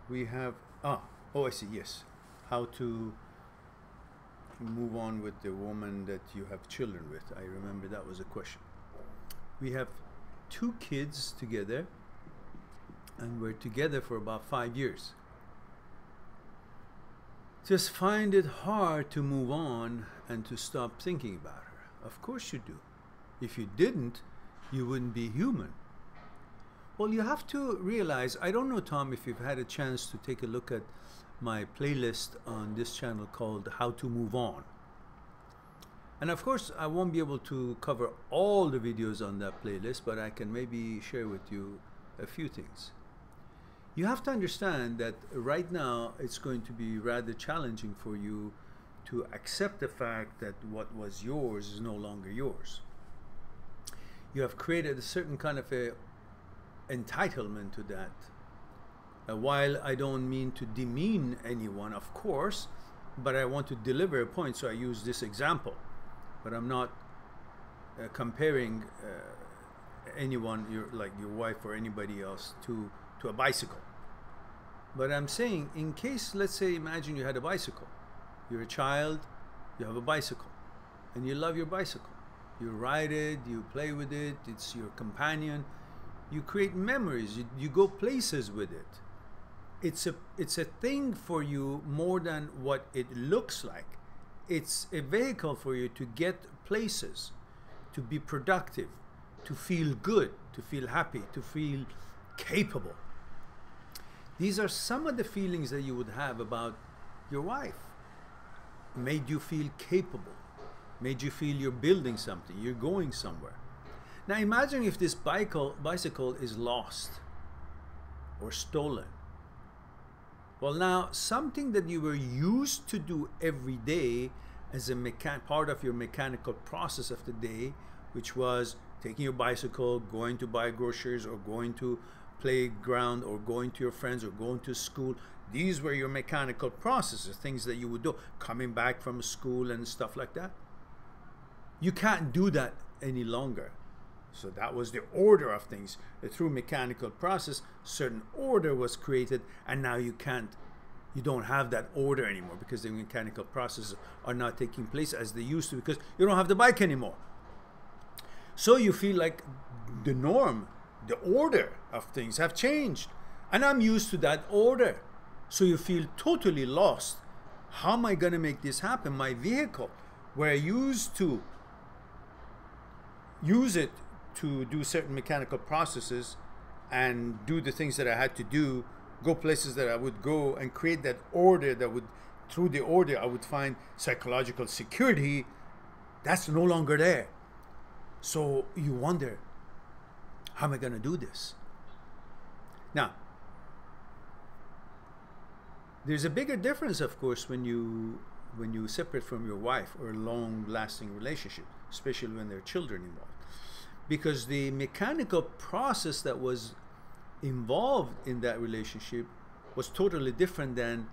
we have, oh, I see, yes. How to move on with the woman that you have children with. I remember that was a question. We have 2 kids together, and we're together for about 5 years. Just find it hard to move on and to stop thinking about her. Of course you do. If you didn't, you wouldn't be human. Well, you have to realize, I don't know, Tom, if you've had a chance to take a look at my playlist on this channel called How to Move On. And of course, I won't be able to cover all the videos on that playlist, but I can maybe share with you a few things. You have to understand that right now it's going to be rather challenging for you to accept the fact that what was yours is no longer yours. You have created a certain kind of a entitlement to that. While I don't mean to demean anyone, of course, but I want to deliver a point, so I use this example. But I'm not comparing anyone, like your wife or anybody else, to a bicycle. But I'm saying, in case, let's say, imagine you had a bicycle. You're a child, you have a bicycle, and you love your bicycle. You ride it, you play with it, it's your companion. You create memories, you go places with it. It's a thing for you more than what it looks like. It's a vehicle for you to get places, to be productive, to feel good, to feel happy, to feel capable. These are some of the feelings that you would have about your wife. Made you feel capable, made you feel you're building something, you're going somewhere. Now imagine if this bicycle is lost or stolen. Well, now something that you were used to do every day as a part of your mechanical process of the day, which was taking your bicycle, going to buy groceries, or going to playground, or going to your friends, or going to school. These were your mechanical processes, things that you would do, coming back from school and stuff like that. You can't do that any longer. So that was the order of things. Through mechanical process, certain order was created, and now you don't have that order anymore because the mechanical processes are not taking place as they used to, because you don't have the bike anymore. So you feel like the norm, the order of things have changed, and I'm used to that order. So you feel totally lost. How am I going to make this happen? My vehicle, where I used to use it to do certain mechanical processes and do the things that I had to do, go places that I would go, and create that order that would, through the order, I would find psychological security. That's no longer there. So you wonder, how am I going to do this? Now, there's a bigger difference, of course, when you separate from your wife or a long-lasting relationship, especially when there are children involved. Because the mechanical process that was involved in that relationship was totally different than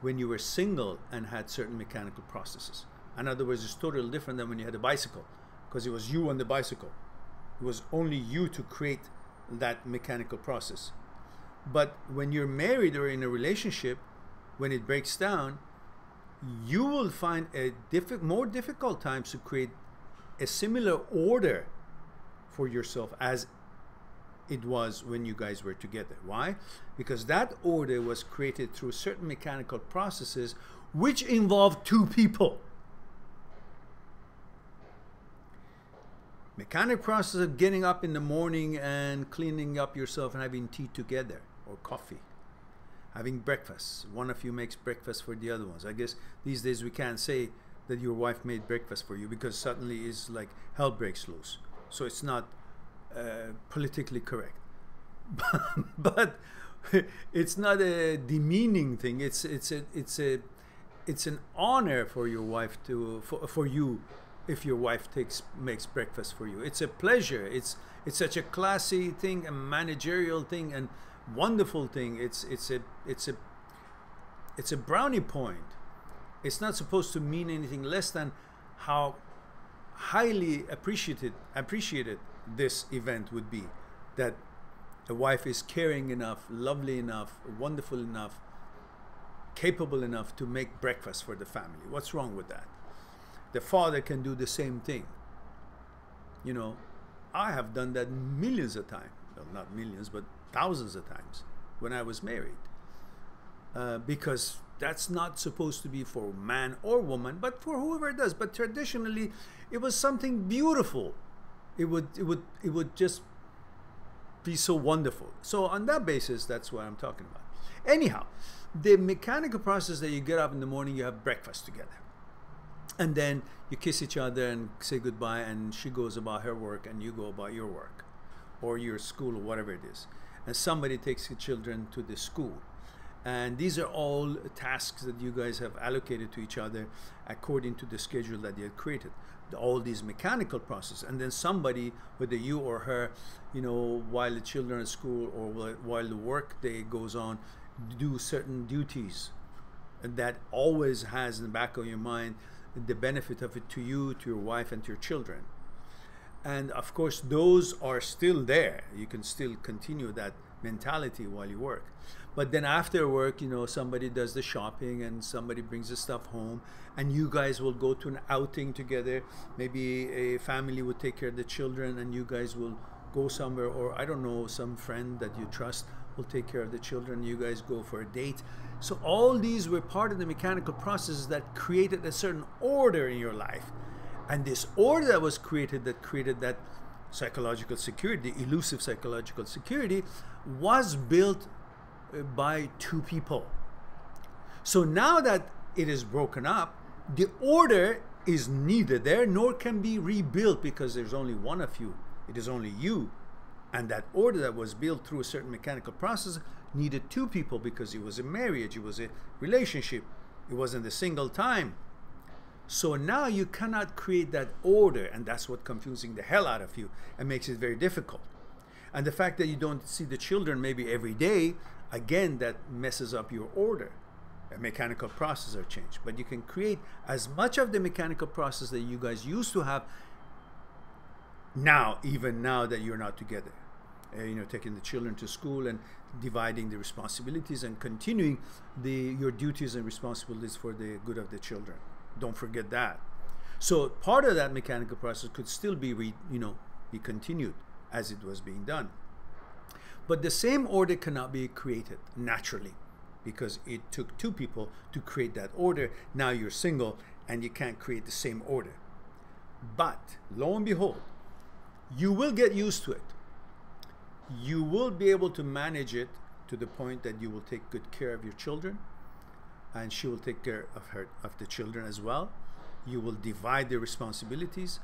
when you were single and had certain mechanical processes. In other words, it's totally different than when you had a bicycle, because it was you on the bicycle. It was only you to create that mechanical process. But when you're married or in a relationship, when it breaks down, you will find a more difficult times to create a similar order for yourself as it was when you guys were together. Why? Because that order was created through certain mechanical processes which involved two people. Mechanical process of getting up in the morning and cleaning up yourself and having tea together, or coffee, having breakfast. One of you makes breakfast for the other ones. I guess these days we can't say that your wife made breakfast for you, because suddenly it's like hell breaks loose. So it's not politically correct. But it's not a demeaning thing. It's an honor for your wife for you if your wife makes breakfast for you. It's a pleasure. It's such a classy thing, a managerial thing, and wonderful thing. It's a brownie point. It's not supposed to mean anything less than how highly appreciated this event would be, that a wife is caring enough, lovely enough, wonderful enough, capable enough to make breakfast for the family. What's wrong with that? The father can do the same thing. You know, I have done that millions of times. Well, not millions, but thousands of times when I was married. Because that's not supposed to be for man or woman, but for whoever does. But traditionally, it was something beautiful. It would just be so wonderful. So on that basis, that's what I'm talking about. Anyhow, the mechanical process that you get up in the morning, you have breakfast together, and then you kiss each other and say goodbye, and she goes about her work and you go about your work, or your school, or whatever it is, and somebody takes the children to the school. And these are all tasks that you guys have allocated to each other according to the schedule that you had created. All these mechanical processes. And then somebody, whether you or her, you know, while the children are at school or while the work day goes on, do certain duties. And that always has in the back of your mind the benefit of it to you, to your wife, and to your children. And of course, those are still there. You can still continue that mentality while you work. But then after work, you know, somebody does the shopping and somebody brings the stuff home, and you guys will go to an outing together. Maybe a family will take care of the children and you guys will go somewhere, or I don't know, some friend that you trust will take care of the children. You guys go for a date. So all these were part of the mechanical processes that created a certain order in your life. And this order that was created, that created that psychological security, elusive psychological security, was built by two people. So now that it is broken up, the order is neither there nor can be rebuilt, because there's only one of you. It is only you. And that order that was built through a certain mechanical process needed two people, because it was a marriage, it was a relationship, it wasn't a single time. So now you cannot create that order, and that's what confusing the hell out of you and makes it very difficult. And the fact that you don't see the children maybe every day, again, that messes up your order. A mechanical process are changed. But you can create as much of the mechanical process that you guys used to have now, even now that you're not together. You know, taking the children to school and dividing the responsibilities and continuing your duties and responsibilities for the good of the children. Don't forget that. So part of that mechanical process could still be, be continued as it was being done. But the same order cannot be created naturally, because it took two people to create that order. Now you're single and you can't create the same order. But lo and behold, you will get used to it. You will be able to manage it to the point that you will take good care of your children, and she will take care of the children as well. You will divide the responsibilities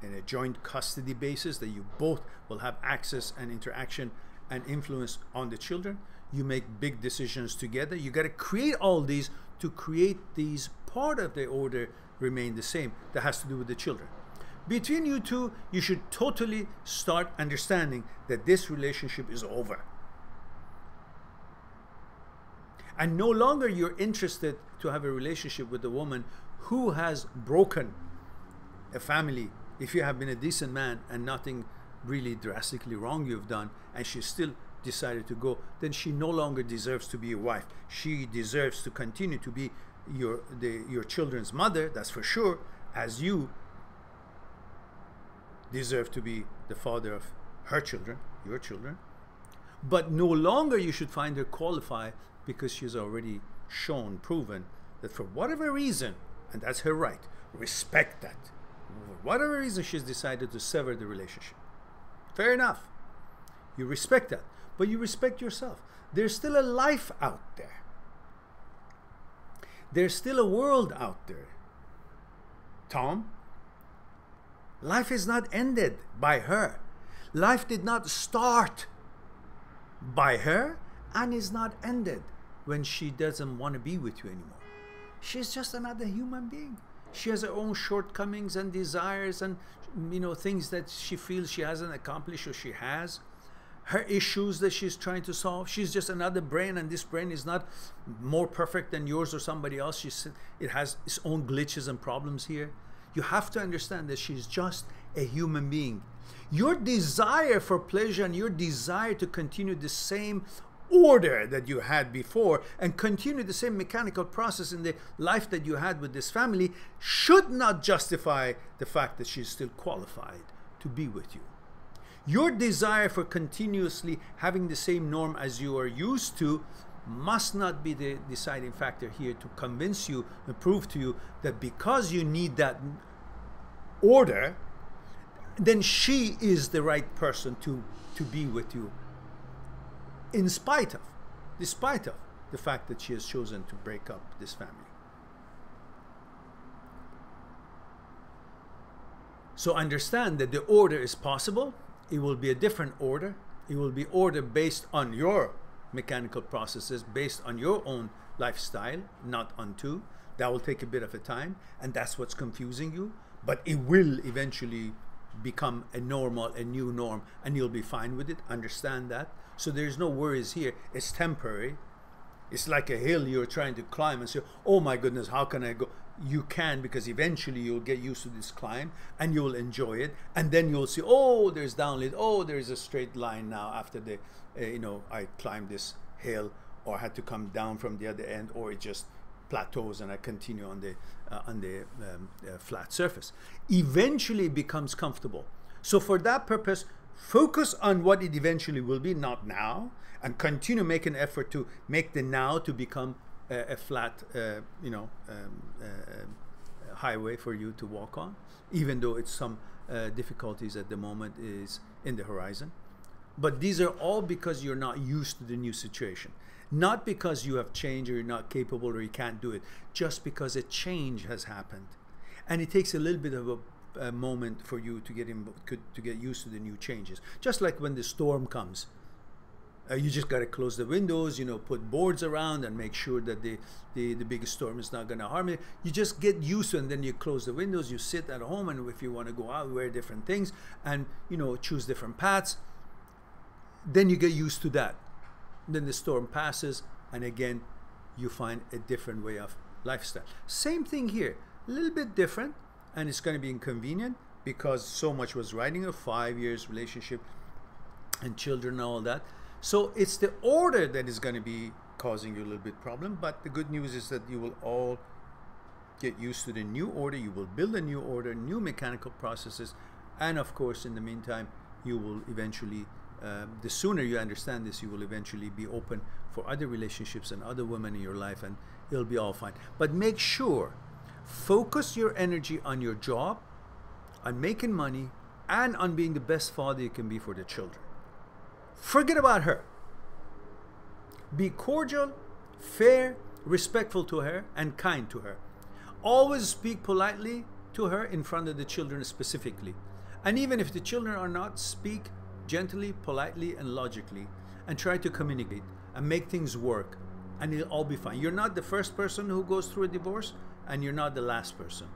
in a joint custody basis, that you both will have access and interaction and influence on the children. You make big decisions together. You got to create all these to create these part of the order remain the same that has to do with the children. Between you two, you should totally start understanding that this relationship is over. And no longer you're interested to have a relationship with a woman who has broken a family. If you have been a decent man and nothing really drastically wrong you've done, and she still decided to go, then she no longer deserves to be your wife. She deserves to continue to be your children's mother, that's for sure, as you deserve to be the father of her children, your children. But no longer you should find her qualified, because she's already proven that for whatever reason, and that's her right, respect that. For whatever reason, she's decided to sever the relationship. Fair enough. You respect that, but you respect yourself. There's still a life out there. There's still a world out there. Tom, life is not ended by her. Life did not start by her and is not ended when she doesn't want to be with you anymore. She's just another human being. She has her own shortcomings and desires and things that she feels she hasn't accomplished, or she has. Her issues that she's trying to solve. She's just another brain, and this brain is not more perfect than yours or somebody else. It has its own glitches and problems here. You have to understand that she's just a human being. Your desire for pleasure and your desire to continue the same order that you had before and continue the same mechanical process in the life that you had with this family should not justify the fact that she's still qualified to be with you. Your desire for continuously having the same norm as you are used to must not be the deciding factor here to convince you and prove to you that because you need that order, then she is the right person to be with you, despite of the fact that she has chosen to break up this family. So understand that the order is possible. It will be a different order. It will be order based on your mechanical processes based on your own lifestyle, not on two. That will take a bit of a time, and that's what's confusing you, but it will eventually become a new norm, and you'll be fine with it. Understand that. So there's no worries here. It's temporary. It's like a hill you're trying to climb and say, oh my goodness, how can I go? You can, because eventually you'll get used to this climb and you'll enjoy it, and then you'll see, oh, there's downhill, oh, there's a straight line now after the I climbed this hill, or I had to come down from the other end, or it just plateaus and I continue on the flat surface. Eventually it becomes comfortable. So for that purpose, focus on what it eventually will be, not now, and continue making an effort to make the now to become a flat highway for you to walk on, even though it's some difficulties at the moment is in the horizon. But these are all because you're not used to the new situation. Not because you have changed or you're not capable or you can't do it, just because a change has happened. And it takes a little bit of a moment for you to get used to the new changes. Just like when the storm comes. You just got to close the windows, put boards around and make sure that the biggest storm is not going to harm you. You just get used to it, and then you close the windows, you sit at home, and if you want to go out, wear different things and, choose different paths. Then you get used to that. Then the storm passes, and again, you find a different way of lifestyle. Same thing here, a little bit different, and it's going to be inconvenient because so much was riding a 5 years relationship and children and all that. So it's the order that is going to be causing you a little bit problem, but the good news is that you will all get used to the new order. You will build a new order, new mechanical processes, and of course, in the meantime, you will eventually, the sooner you understand this, you will eventually be open for other relationships and other women in your life, and it'll be all fine. But make sure, focus your energy on your job, on making money, and on being the best father you can be for the children. Forget about her. Be cordial, fair, respectful to her, and kind to her. Always speak politely to her in front of the children specifically. And even if the children are not, speak gently, politely, and logically, and try to communicate and make things work, and it'll all be fine. You're not the first person who goes through a divorce, and you're not the last person.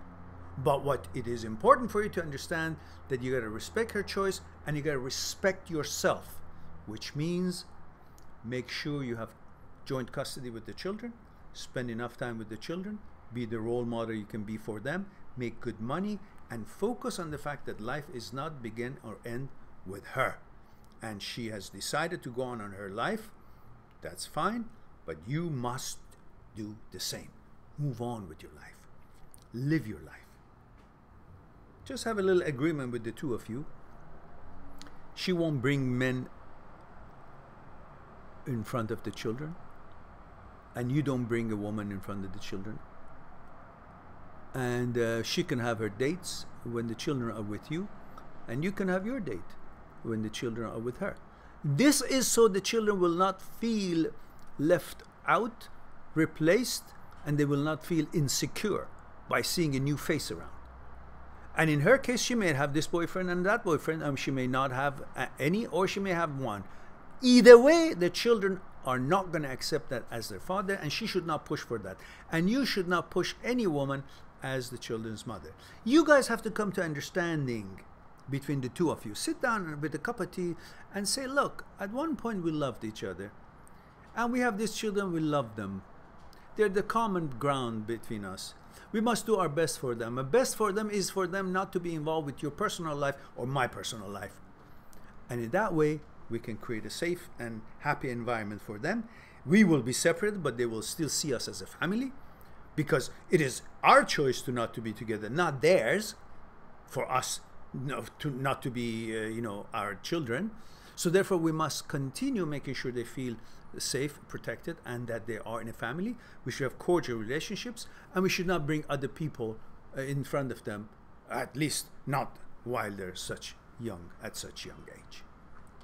But what it is important for you to understand that you got to respect her choice, and you got to respect yourself. Which means make sure you have joint custody with the children, spend enough time with the children, be the role model you can be for them, make good money, and focus on the fact that life is not begin or end with her. And she has decided to go on her life. That's fine, but you must do the same. Move on with your life. Live your life. Just have a little agreement with the two of you. She won't bring men in front of the children, and you don't bring a woman in front of the children, and she can have her dates when the children are with you, and you can have your date when the children are with her. This is so the children will not feel left out, replaced, and they will not feel insecure by seeing a new face around. And in her case, she may have this boyfriend and that boyfriend, she may not have any, or she may have one. Either way, the children are not going to accept that as their father, and she should not push for that. And you should not push any woman as the children's mother. You guys have to come to understanding between the two of you. Sit down with a cup of tea and say, look, at one point we loved each other, and we have these children, we love them. They're the common ground between us. We must do our best for them. And best for them is for them not to be involved with your personal life or my personal life. And in that way, we can create a safe and happy environment for them. We will be separated, but they will still see us as a family, because it is our choice to not to be together, not theirs, for us not to be, our children. So therefore, we must continue making sure they feel safe, protected, and that they are in a family. We should have cordial relationships, and we should not bring other people in front of them, at least not while they're at such young age.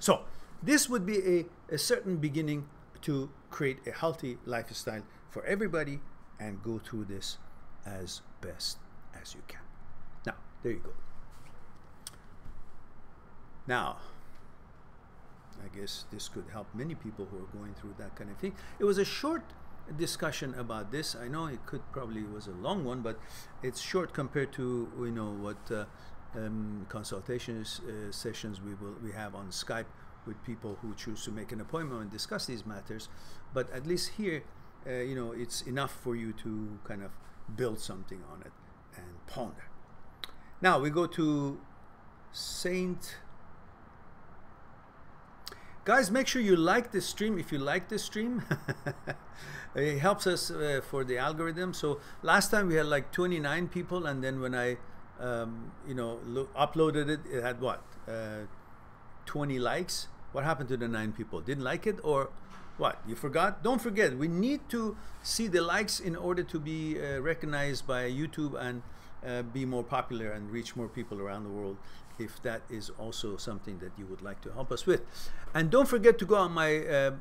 So this would be a certain beginning to create a healthy lifestyle for everybody, and go through this as best as you can. Now, there you go. Now, I guess this could help many people who are going through that kind of thing. It was a short discussion about this. I know it could probably was a long one, but it's short compared to what consultations sessions we have on Skype with people who choose to make an appointment and discuss these matters. But at least here, it's enough for you to kind of build something on it and ponder. Now we go to Saint. Guys, make sure you like this stream. If you like this stream, it helps us for the algorithm. So last time we had like 29 people, and then when I uploaded it, it had what? 20 likes. What happened to the 9 people? Didn't like it, or what? You forgot? Don't forget, we need to see the likes in order to be recognized by YouTube and be more popular and reach more people around the world, if that is also something that you would like to help us with. And don't forget to go on my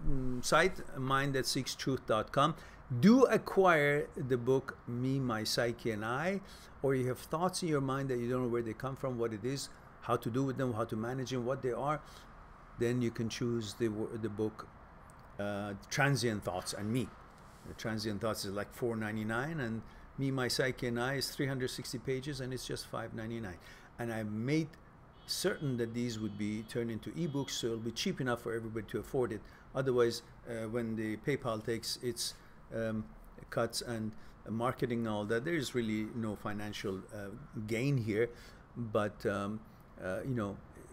site, mindthatseekstruth.com. Do acquire the book Me, My Psyche and I, or you have thoughts in your mind that you don't know where they come from, what it is, how to do with them, how to manage them, what they are. Then you can choose the book Transient Thoughts and Me. The Transient Thoughts is like $4.99, and Me, My Psyche and I is 360 pages, and it's just $5.99. And I made certain that these would be turned into ebooks, so it'll be cheap enough for everybody to afford it. Otherwise, when the PayPal takes its cuts and marketing and all that, there is really no financial gain here. But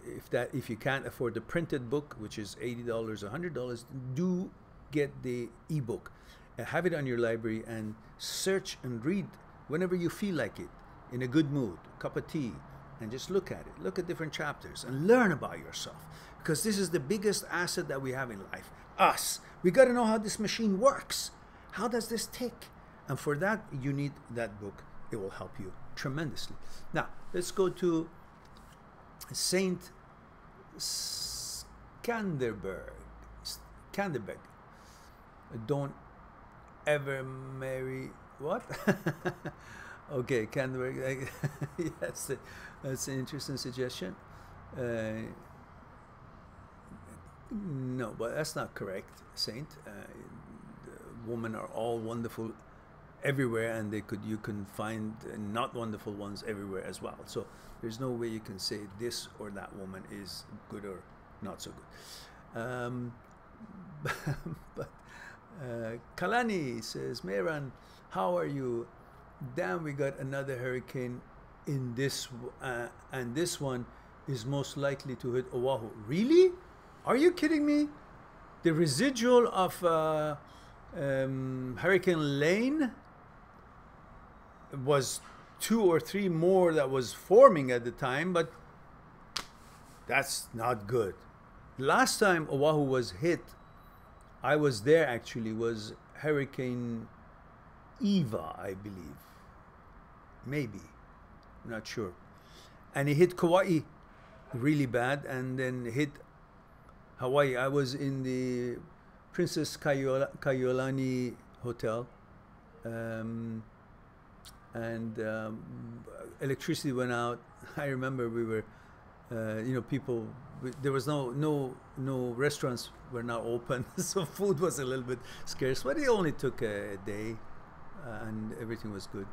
if you can't afford the printed book, which is $80 or $100, do get the ebook. Have it on your library and search and read whenever you feel like it, in a good mood, a cup of tea, and just look at it. Look at different chapters and learn about yourself, because this is the biggest asset that we have in life. Us. We got to know how this machine works. How does this tick? And for that, you need that book. It will help you tremendously. Now, let's go to Saint Skanderberg. Don't ever marry what? Okay, Skanderberg. Yes, that's an interesting suggestion. No, but that's not correct, Saint. Women are all wonderful everywhere, and you can find not wonderful ones everywhere as well. So there's no way you can say this or that woman is good or not so good. But Kalani says, Mehran, how are you? Damn, we got another hurricane in this, and this one is most likely to hit Oahu. Really? Are you kidding me? The residual of Hurricane Lane was 2 or 3 more that was forming at the time, but that's not good. Last time Oahu was hit, I was there actually, was Hurricane Eva, I believe. Maybe. I'm not sure. And it hit Kauai really bad, and then hit Hawaii. I was in the Princess Kaiolani Hotel, and electricity went out. I remember we were, people. There was no restaurants were not open, so food was a little bit scarce. But it only took a day, and everything was good.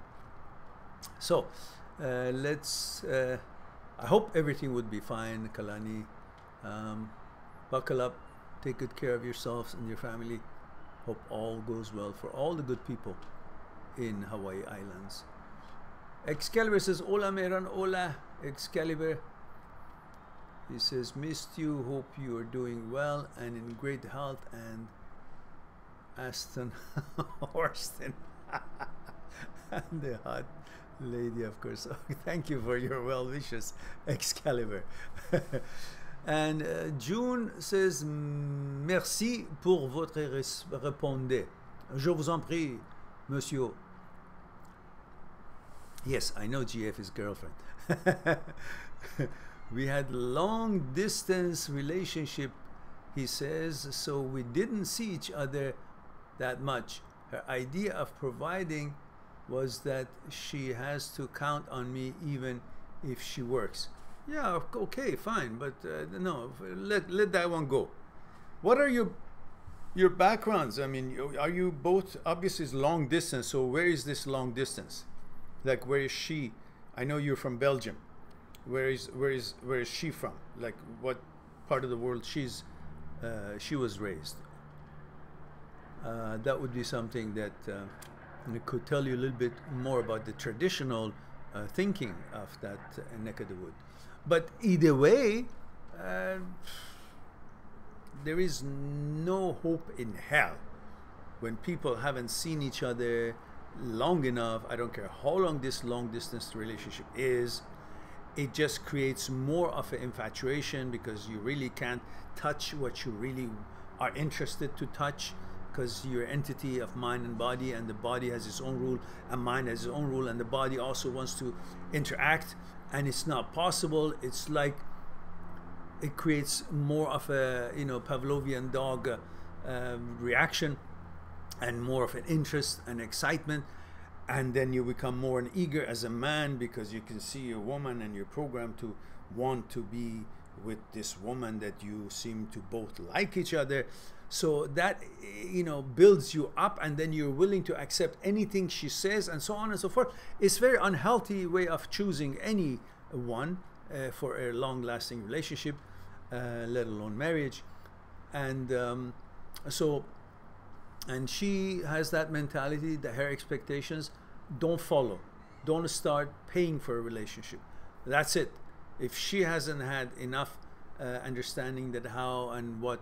So let's. I hope everything would be fine, Kalani. Buckle up, take good care of yourselves and your family. Hope all goes well for all the good people in Hawaii Islands. Excalibur says, Hola Mehran, hola Excalibur. He says, missed you, hope you are doing well and in great health, and Aston Horston. And the hot lady, of course. Thank you for your well wishes, Excalibur. And June says, merci pour votre répondez. Je vous en prie, monsieur. Yes, I know GF is girlfriend. We had long distance relationship, he says, so we didn't see each other that much. Her idea of providing was that she has to count on me even if she works. Yeah, okay, fine, but no, let that one go. What are your backgrounds? I mean, are you both, obviously it's long distance, so where is this long distance? Like, where is she? I know you're from Belgium. Where is she from? Like, what part of the world she was raised? That would be something that could tell you a little bit more about the traditional thinking of that neck of the wood. But either way, there is no hope in hell when people haven't seen each other long enough. I don't care how long this long distance relationship is. It just creates more of an infatuation, because you really can't touch what you really are interested to touch, because you're an entity of mind and body, and the body has its own rule and mind has its own rule, and the body also wants to interact, and it's not possible. It's like it creates more of a Pavlovian dog reaction, and more of an interest and excitement, and then you become more eager as a man, because you can see a woman and you're programmed to want to be with this woman that you seem to both like each other. So that builds you up, and then you're willing to accept anything she says, and so on and so forth. It's a very unhealthy way of choosing anyone for a long-lasting relationship, let alone marriage. And and she has that mentality that her expectations don't follow. Don't start paying for a relationship. That's it. If she hasn't had enough understanding that how and what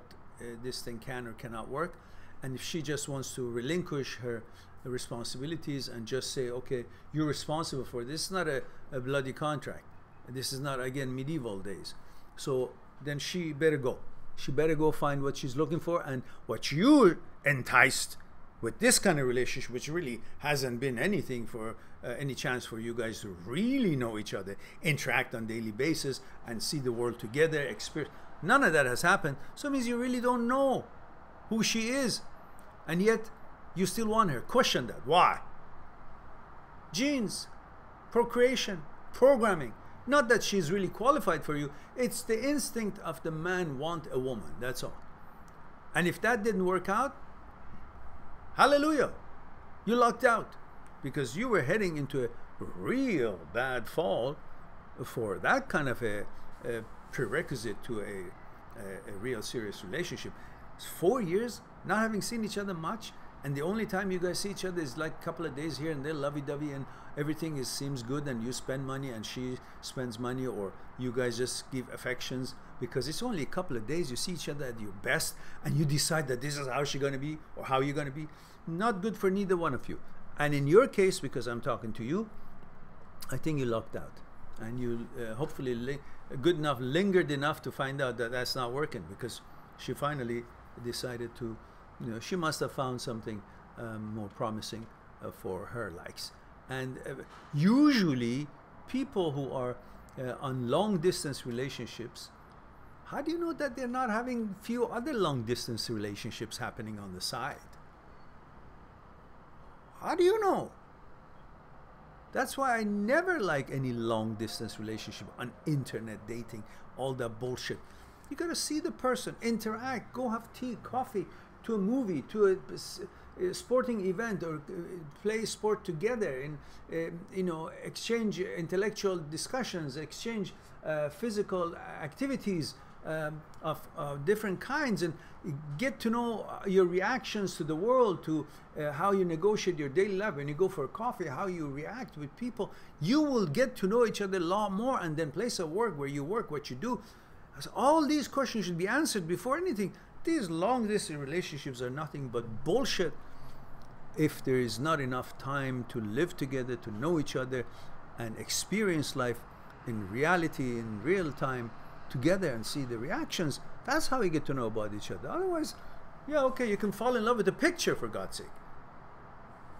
this thing can or cannot work, and if she just wants to relinquish her responsibilities and just say, okay, you're responsible for this. This is not a bloody contract. This is not, again, medieval days. So then she better go. She better go find what she's looking for, and what you enticed with this kind of relationship, which really hasn't been anything for any chance for you guys to really know each other, interact on a daily basis, and see the world together, experience. None of that has happened. So it means you really don't know who she is, and yet you still want her. Question that. Why? Genes, procreation, programming. Not that she's really qualified for you. It's the instinct of the man want a woman. That's all. And if that didn't work out, hallelujah, you lucked out, because you were heading into a real bad fall for that kind of a prerequisite to a real serious relationship. It's 4 years not having seen each other much, and the only time you guys see each other is like a couple of days here and there, lovey-dovey, and everything seems good, and you spend money and she spends money, or you guys just give affections, because it's only a couple of days. You see each other at your best, and you decide that this is how she's going to be, or how you're going to be. Not good for neither one of you. And in your case, because I'm talking to you, I think you lucked out, and you hopefully good enough, lingered enough to find out that that's not working, because she finally decided to, she must have found something more promising for her likes. And usually people who are on long distance relationships, how do you know that they're not having few other long distance relationships happening on the side? How do you know? That's why I never like any long distance relationship on internet dating, all that bullshit. You gotta see the person, interact, go have tea, coffee, to a movie, to a sporting event, or play sport together, and exchange intellectual discussions, exchange physical activities of different kinds, and get to know your reactions to the world, to how you negotiate your daily life. When you go for a coffee, how you react with people, you will get to know each other a lot more. And then place of work, where you work, what you do. So all these questions should be answered before anything. These long distance relationships are nothing but bullshit if there is not enough time to live together, to know each other, and experience life in reality, in real time, together, and see the reactions. That's how you get to know about each other. Otherwise, yeah, okay, you can fall in love with a picture, for God's sake.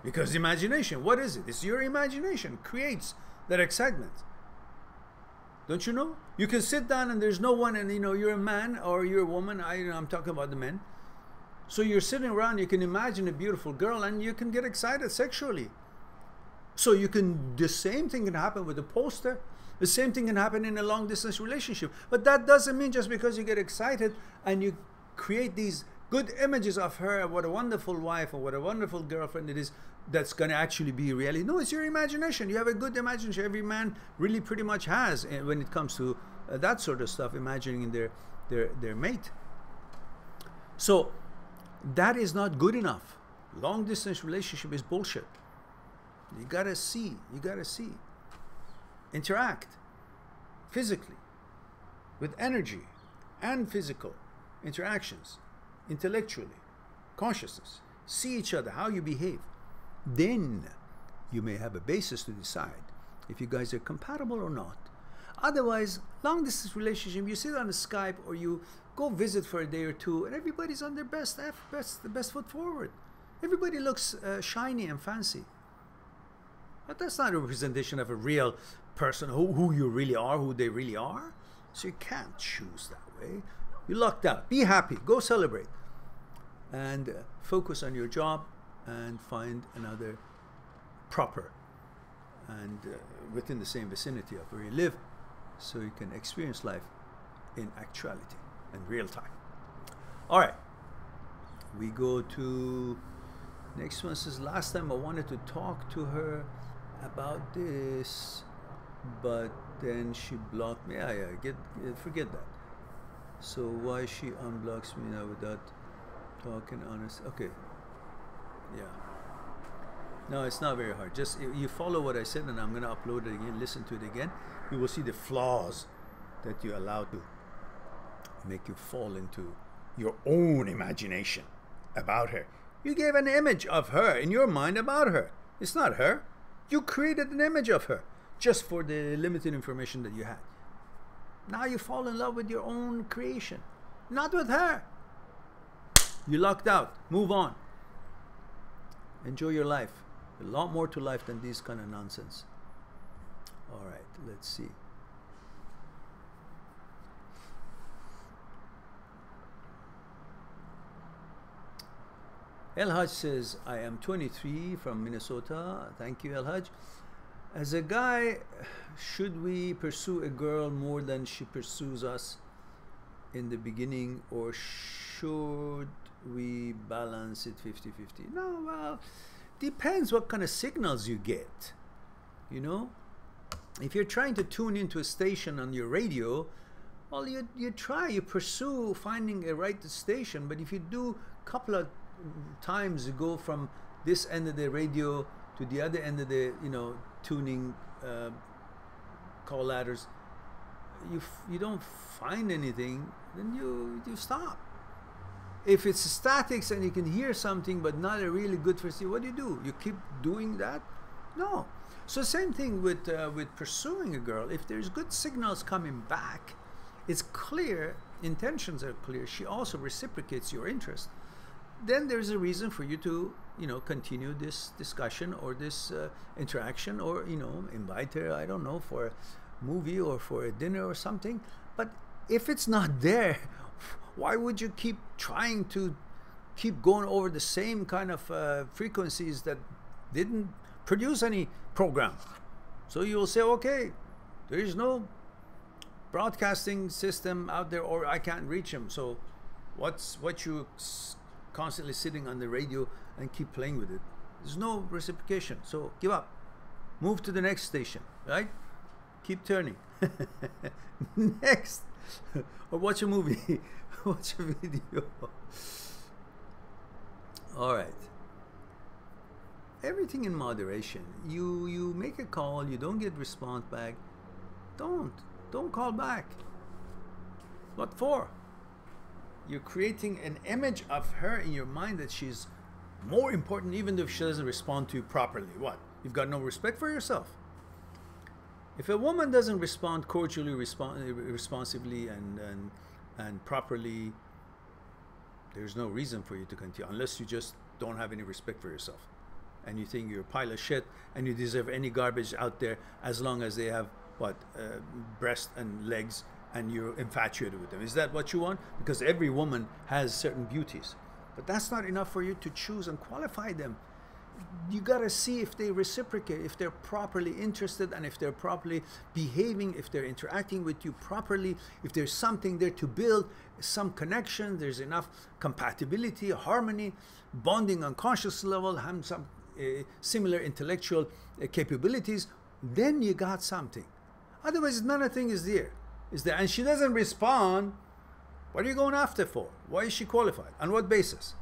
Because imagination, what is it? It's your imagination creates that excitement. Don't you know? You can sit down and there's no one, and you're a man or you're a woman. I'm talking about the men. So you're sitting around, you can imagine a beautiful girl, and you can get excited sexually. So the same thing can happen with a poster. The same thing can happen in a long distance relationship. But that doesn't mean just because you get excited and you create these good images of her, what a wonderful wife or what a wonderful girlfriend it is, that's going to actually be reality. No, it's your imagination. You have a good imagination. Every man really pretty much has when it comes to that sort of stuff, imagining their mate. So that is not good enough. Long distance relationship is bullshit. You gotta see. You gotta see. Interact physically with energy and physical interactions, intellectually, consciousness. See each other, how you behave. Then you may have a basis to decide if you guys are compatible or not. Otherwise, long distance relationship, you sit on a Skype or you go visit for a day or two, and everybody's on their the best foot forward. Everybody looks shiny and fancy. But that's not a representation of a real person, who you really are, who they really are. So you can't choose that way. You're locked out. Be happy. Go celebrate. And focus on your job and find another proper and within the same vicinity of where you live, so you can experience life in actuality and real time. All right. We go to next one. Says, last time I wanted to talk to her about this, but then she blocked me. Forget that. So why she unblocks me now without talking honest? Okay. Yeah. No, it's not very hard. Just you follow what I said, and I'm going to upload it again, listen to it again. You will see the flaws that you allow to make you fall into your own imagination about her. You gave an image of her in your mind about her. It's not her. You created an image of her just for the limited information that you had. Now you fall in love with your own creation, not with her. You locked out. Move on. Enjoy your life. A lot more to life than this kind of nonsense. All right, let's see. El Haj says, I am 23 from Minnesota. Thank you, El Haj. As a guy, should we pursue a girl more than she pursues us in the beginning, or should we balance it 50-50? No, well, depends what kind of signals you get. You know, if you're trying to tune into a station on your radio, well, you pursue finding a right station. But if you do a couple of times, you go from this end of the radio to the other end of the, tuning call ladders, you don't find anything, then you stop. If it's statics and you can hear something but not a really good first, what do? You keep doing that? No. So same thing with pursuing a girl. If there's good signals coming back, it's clear, intentions are clear, she also reciprocates your interest, then there's a reason for you to continue this discussion or this interaction, or invite her, I don't know, for a movie or for a dinner or something. But if it's not there, why would you keep trying to keep going over the same kind of frequencies that didn't produce any program? So you'll say, okay, there is no broadcasting system out there, or I can't reach him. So what you constantly sitting on the radio and keep playing with it? There's no reciprocation. So give up. Move to the next station, right? Keep turning. Next. Or watch a movie. Watch a video. All right. Everything in moderation. You make a call, you don't get response back. Don't call back. What for? You're creating an image of her in your mind that she's more important, even if she doesn't respond to you properly. What? You've got no respect for yourself. If a woman doesn't respond cordially, responsively, and properly, there's no reason for you to continue, unless you just don't have any respect for yourself, and you think you're a pile of shit and you deserve any garbage out there, as long as they have breast and legs, and you're infatuated with them. Is that what you want? Because every woman has certain beauties, but that's not enough for you to choose and qualify them. you got to see if they reciprocate, if they're properly interested, and if they're properly behaving, if they're interacting with you properly, if there's something there to build, some connection, there's enough compatibility, harmony, bonding on conscious level, have some similar intellectual capabilities, then you got something. Otherwise, none of the thing is there. And she doesn't respond. What are you going after for? Why is she qualified? On what basis?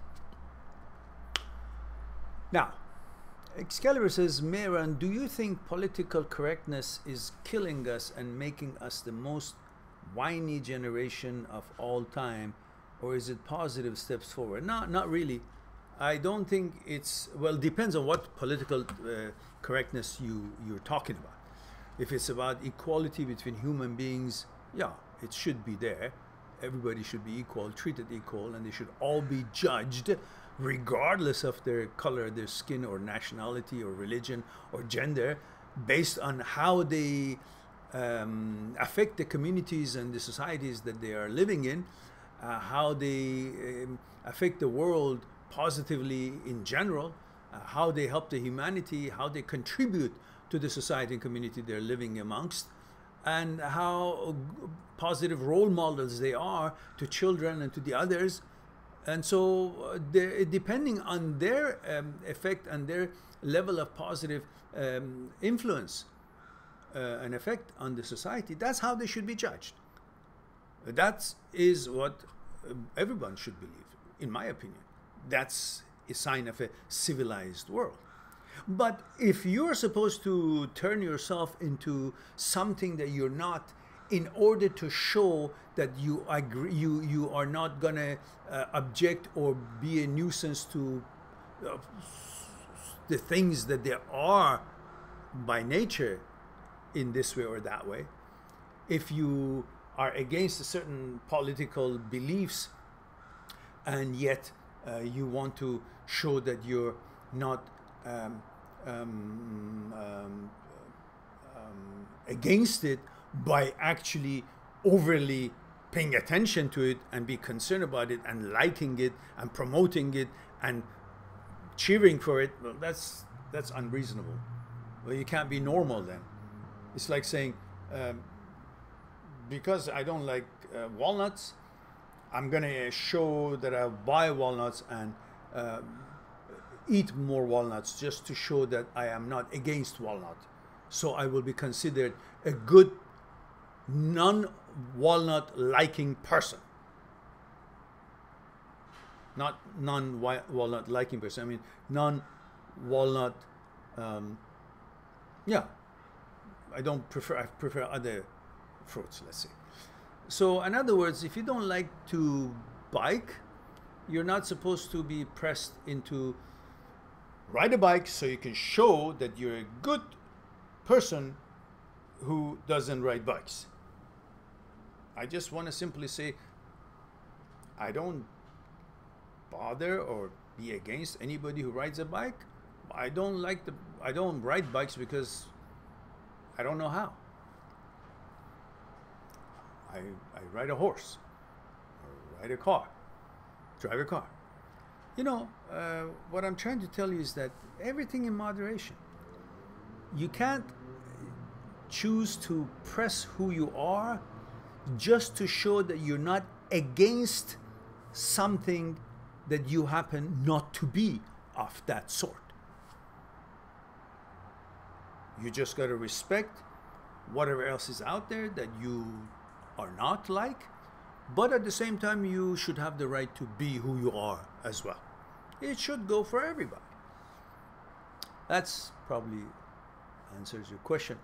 Now, Excalibur says, Mehran, do you think political correctness is killing us and making us the most whiny generation of all time, or is it positive steps forward? No, not really. I don't think it's, well, depends on what political correctness you're talking about. If it's about equality between human beings, yeah, it should be there. Everybody should be equal, treated equal, and they should all be judged regardless of their color, their skin, or nationality, or religion, or gender, based on how they affect the communities and the societies that they are living in, how they affect the world positively in general, how they help the humanity, how they contribute to the society and community they're living amongst, and how positive role models they are to children and to the others. And so depending on their effect and their level of positive influence and effect on the society, that's how they should be judged. That is what everyone should believe, in my opinion. That's a sign of a civilized world. But if you're supposed to turn yourself into something that you're not, in order to show that you agree, you are not gonna object or be a nuisance to the things that there are by nature in this way or that way, if you are against certain political beliefs and yet you want to show that you're not against it by actually overly paying attention to it and be concerned about it and liking it and promoting it and cheering for it, well, that's unreasonable. Well, you can't be normal then. It's like saying, because I don't like walnuts, I'm gonna show that I buy walnuts and eat more walnuts just to show that I am not against walnut. So I will be considered a good non-walnut liking person. Not non-walnut liking person, I mean non-walnut, yeah. I prefer other fruits, let's say. So in other words, if you don't like to bike, you're not supposed to be pressed into ride a bike so you can show that you're a good person who doesn't ride bikes. I just want to simply say, I don't bother or be against anybody who rides a bike. I don't ride bikes because I don't know how. I ride a horse, or ride a car, drive a car. You know, what I'm trying to tell you is that everything in moderation. You can't choose to press who you are just to show that you're not against something that you happen not to be of that sort. You just got to respect whatever else is out there that you are not like, but at the same time you should have the right to be who you are as well. It should go for everybody. That's probably answers your question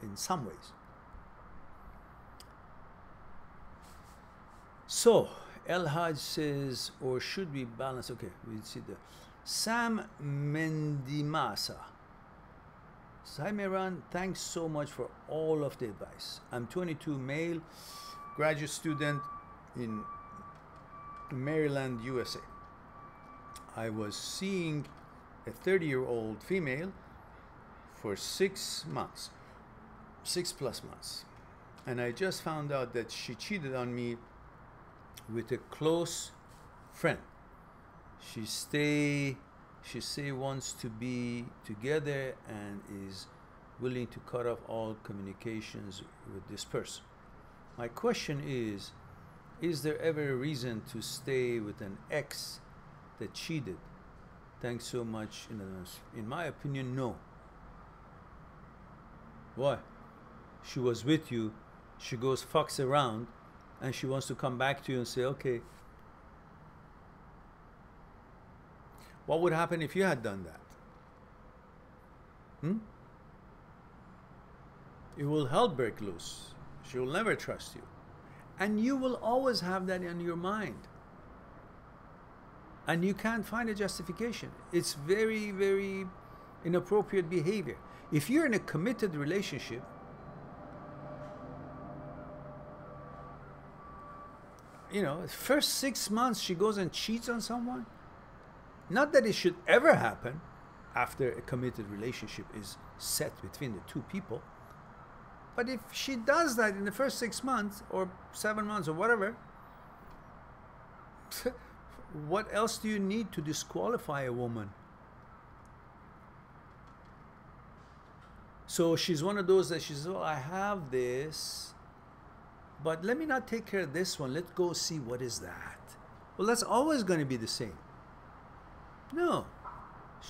in some ways. So El Haj says, or should we balance? Okay, we see the Sam Mendimasa. Hi Mehran, thanks so much for all of the advice. I'm 22, male, graduate student in Maryland, USA. I was seeing a 30-year-old female for 6 months, 6+ months. And I just found out that she cheated on me with a close friend. She stayed She say wants to be together and is willing to cut off all communications with this person. My question is there ever a reason to stay with an ex that cheated? Thanks so much in advance. In my opinion, no. Why? She was with you, she goes fucks around, and she wants to come back to you and say, okay. What would happen if you had done that? It will hell break loose. She will never trust you. And you will always have that in your mind. And you can't find a justification. It's very, very inappropriate behavior. If you're in a committed relationship, you know, first 6 months she goes and cheats on someone. Not that it should ever happen after a committed relationship is set between the two people. But if she does that in the first 6 months or 7 months or whatever, what else do you need to disqualify a woman? So she's one of those that she says, oh, I have this, but let me not take care of this one. Let's go see what is that. Well, that's always going to be the same. No,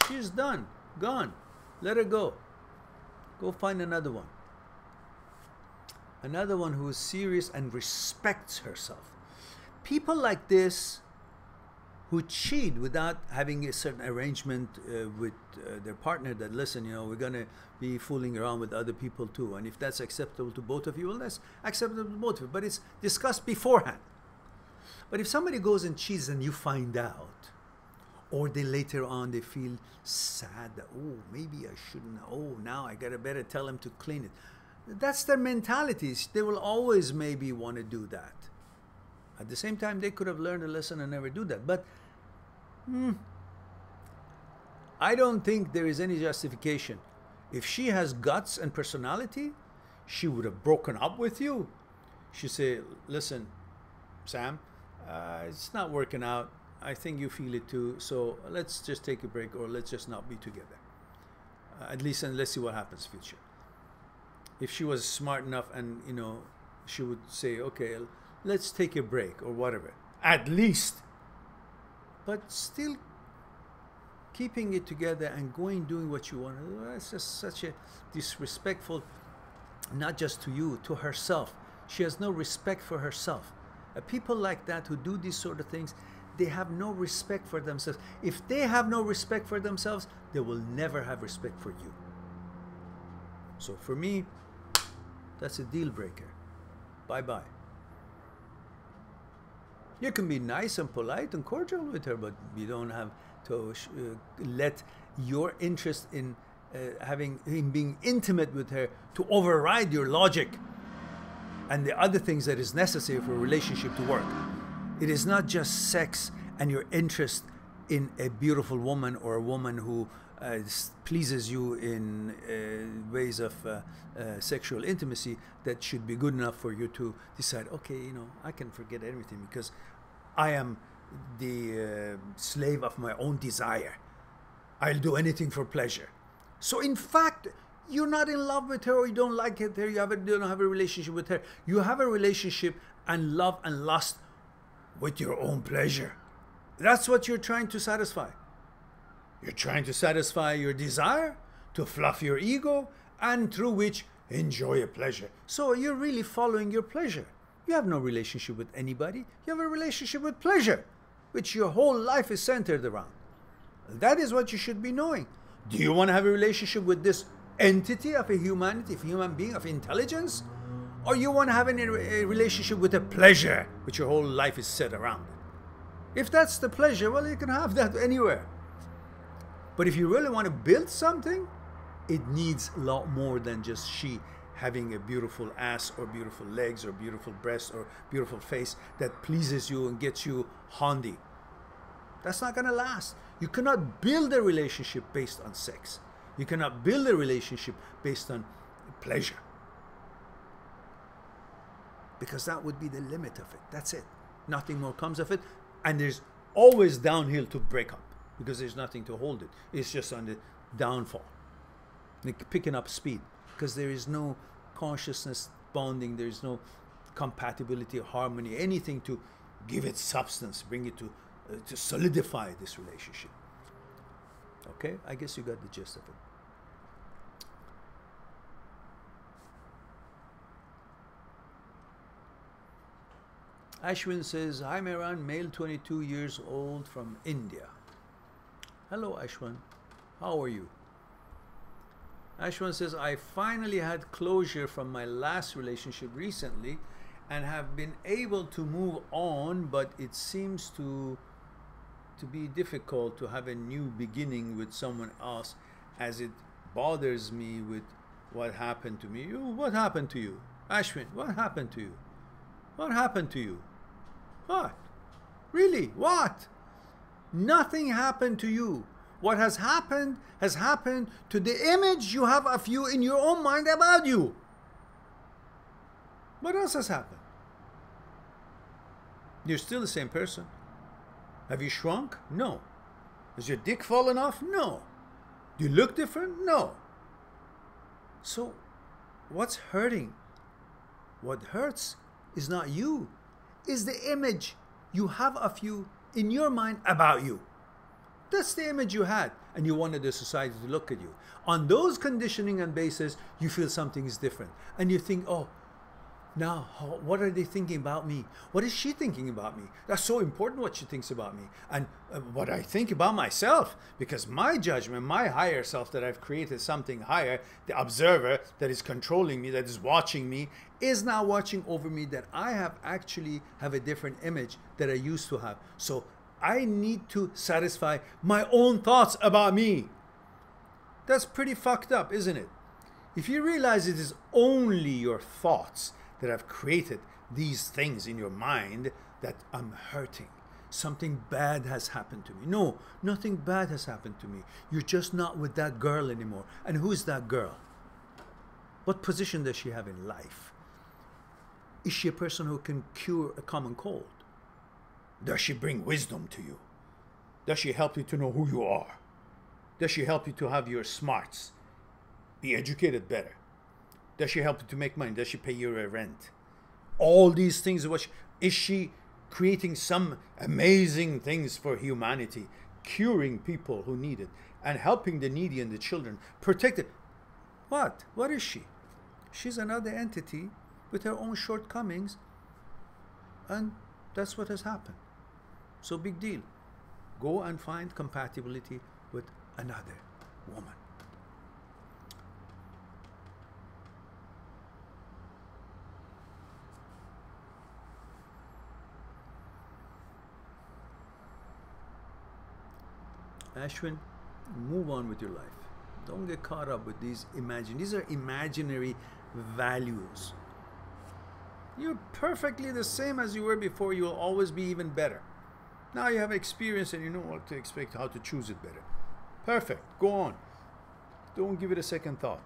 she's done, gone. Let her go. Go find another one. Another one who is serious and respects herself. People like this who cheat without having a certain arrangement with their partner that, listen, you know, we're going to be fooling around with other people too. And if that's acceptable to both of you, well, that's acceptable to both of you. But it's discussed beforehand. But if somebody goes and cheats and you find out, or they later on they feel sad that, oh, maybe I shouldn't, oh, now I gotta better tell him to clean it. That's their mentalities. They will always maybe want to do that. At the same time, they could have learned a lesson and never do that. But I don't think there is any justification. If she has guts and personality, she would have broken up with you. She'd say, listen, Sam, it's not working out. I think you feel it too. So let's just take a break, or let's just not be together. At least, and let's see what happens in the future. If she was smart enough and, you know, she would say, okay, let's take a break or whatever. At least. But still keeping it together and doing what you want. That's just such a disrespectful, not just to you, to herself. She has no respect for herself. People like that who do these sort of things, they have no respect for themselves. If they have no respect for themselves, they will never have respect for you. So for me, that's a deal breaker. Bye-bye. You can be nice and polite and cordial with her, but you don't have to let your interest in being intimate with her to override your logic and the other things that is necessary for a relationship to work. It is not just sex and your interest in a beautiful woman or a woman who pleases you in ways of sexual intimacy that should be good enough for you to decide, okay, you know, I can forget everything because I am the slave of my own desire. I'll do anything for pleasure. So in fact, you're not in love with her, or you don't like her, you don't have a relationship with her. You have a relationship and love and lust with your own pleasure. That's what you're trying to satisfy. You're trying to satisfy your desire, to fluff your ego, and through which enjoy a pleasure. So you're really following your pleasure. You have no relationship with anybody. You have a relationship with pleasure, which your whole life is centered around. That is what you should be knowing. Do you want to have a relationship with this entity of a humanity, of a human being, of intelligence? Or you want to have a relationship with a pleasure, which your whole life is set around? If that's the pleasure, well, you can have that anywhere. But if you really want to build something, it needs a lot more than just she having a beautiful ass or beautiful legs or beautiful breasts or beautiful face that pleases you and gets you handy. That's not going to last. You cannot build a relationship based on sex. You cannot build a relationship based on pleasure. Because that would be the limit of it. That's it. Nothing more comes of it. And there's always downhill to break up. because there's nothing to hold it. It's just on the downfall, like picking up speed, because there is no consciousness bonding, there is no compatibility, harmony, anything to give it substance, bring it to solidify this relationship. Okay, I guess you got the gist of it. Ashwin says, hi Mehran, male 22 years old from India. Hello Ashwin, how are you? Ashwin says, I finally had closure from my last relationship recently and have been able to move on, but it seems to be difficult to have a new beginning with someone else, as it bothers me with what happened to me. What happened to you? Ashwin, what happened to you? What happened to you? What? Really? What? Nothing happened to you. What has happened to the image you have of you in your own mind about you. What else has happened? You're still the same person. Have you shrunk? No. Has your dick fallen off? No. Do you look different? No. So, what's hurting? What hurts is not you, is the image you have of you in your mind about you. That's the image you had, and you wanted the society to look at you. On those conditioning and basis, you feel something is different. And you think, oh, now, what are they thinking about me? What is she thinking about me? That's so important what she thinks about me. And what I think about myself, because my judgment, my higher self that I've created something higher, the observer that is controlling me, that is watching me, is now watching over me, that I have a different image that I used to have. So I need to satisfy my own thoughts about me. That's pretty fucked up, isn't it? If you realize it is only your thoughts that have created these things in your mind, that I'm hurting, something bad has happened to me. No, nothing bad has happened to me. You're just not with that girl anymore. And who's that girl? What position does she have in life? Is she a person who can cure a common cold? Does she bring wisdom to you? Does she help you to know who you are? Does she help you to have your smarts? Be educated better? Does she help you to make money? Does she pay your rent? All these things, is she creating some amazing things for humanity, curing people who need it, and helping the needy and the children, protected? What? What is she? She's another entity with her own shortcomings, and that's what has happened. So big deal. Go and find compatibility with another woman. Ashwin, move on with your life. Don't get caught up with these these are imaginary values. You're perfectly the same as you were before. You will always be even better. Now you have experience and you know what to expect, how to choose it better. Perfect. Go on. Don't give it a second thought.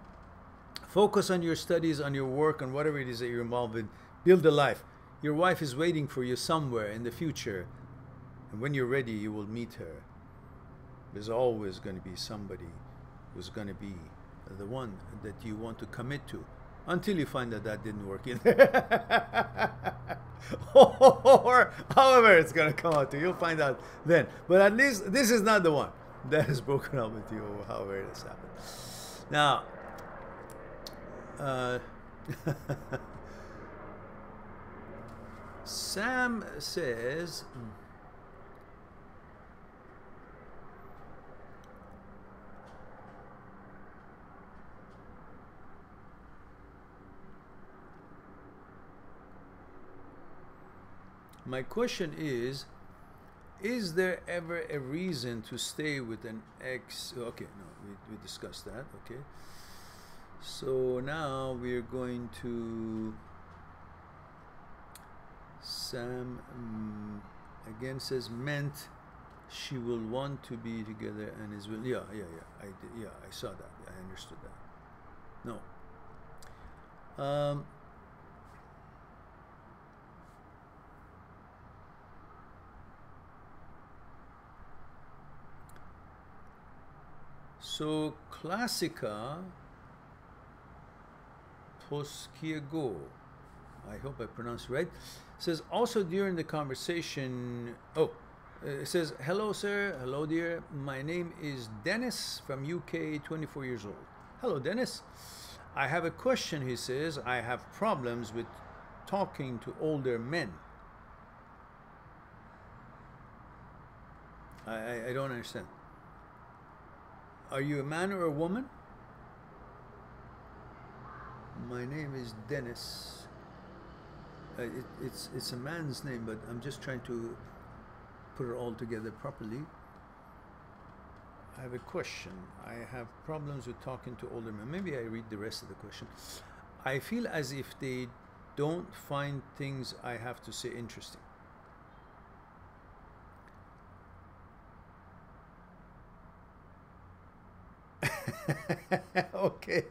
Focus on your studies, on your work, on whatever it is that you're involved in. Build a life. Your wife is waiting for you somewhere in the future. And when you're ready, you will meet her. There's always going to be somebody who's going to be the one that you want to commit to, until you find that that didn't work in or however it's going to come out to you. You'll find out then. But at least this is not the one that has broken up with you, or however it has happened. Now, Sam says, my question is there ever a reason to stay with an ex? Okay, no, we discussed that. Okay, so now we're going to Sam again says, meant she will want to be together and is will. Yeah, I did. Yeah, I saw that. I understood that. No. So Classica Poskiego, I hope I pronounced it right, says also during the conversation, it says, hello sir, hello dear, my name is Dennis from UK, 24 years old. Hello Dennis, I have a question, he says. I have problems with talking to older men. I don't understand. Are you a man or a woman? My name is Dennis. It's a man's name, but I'm just trying to put it all together properly. I have a question. I have problems with talking to older men. Maybe I read the rest of the question. I feel as if they don't find things I have to say interesting. Okay.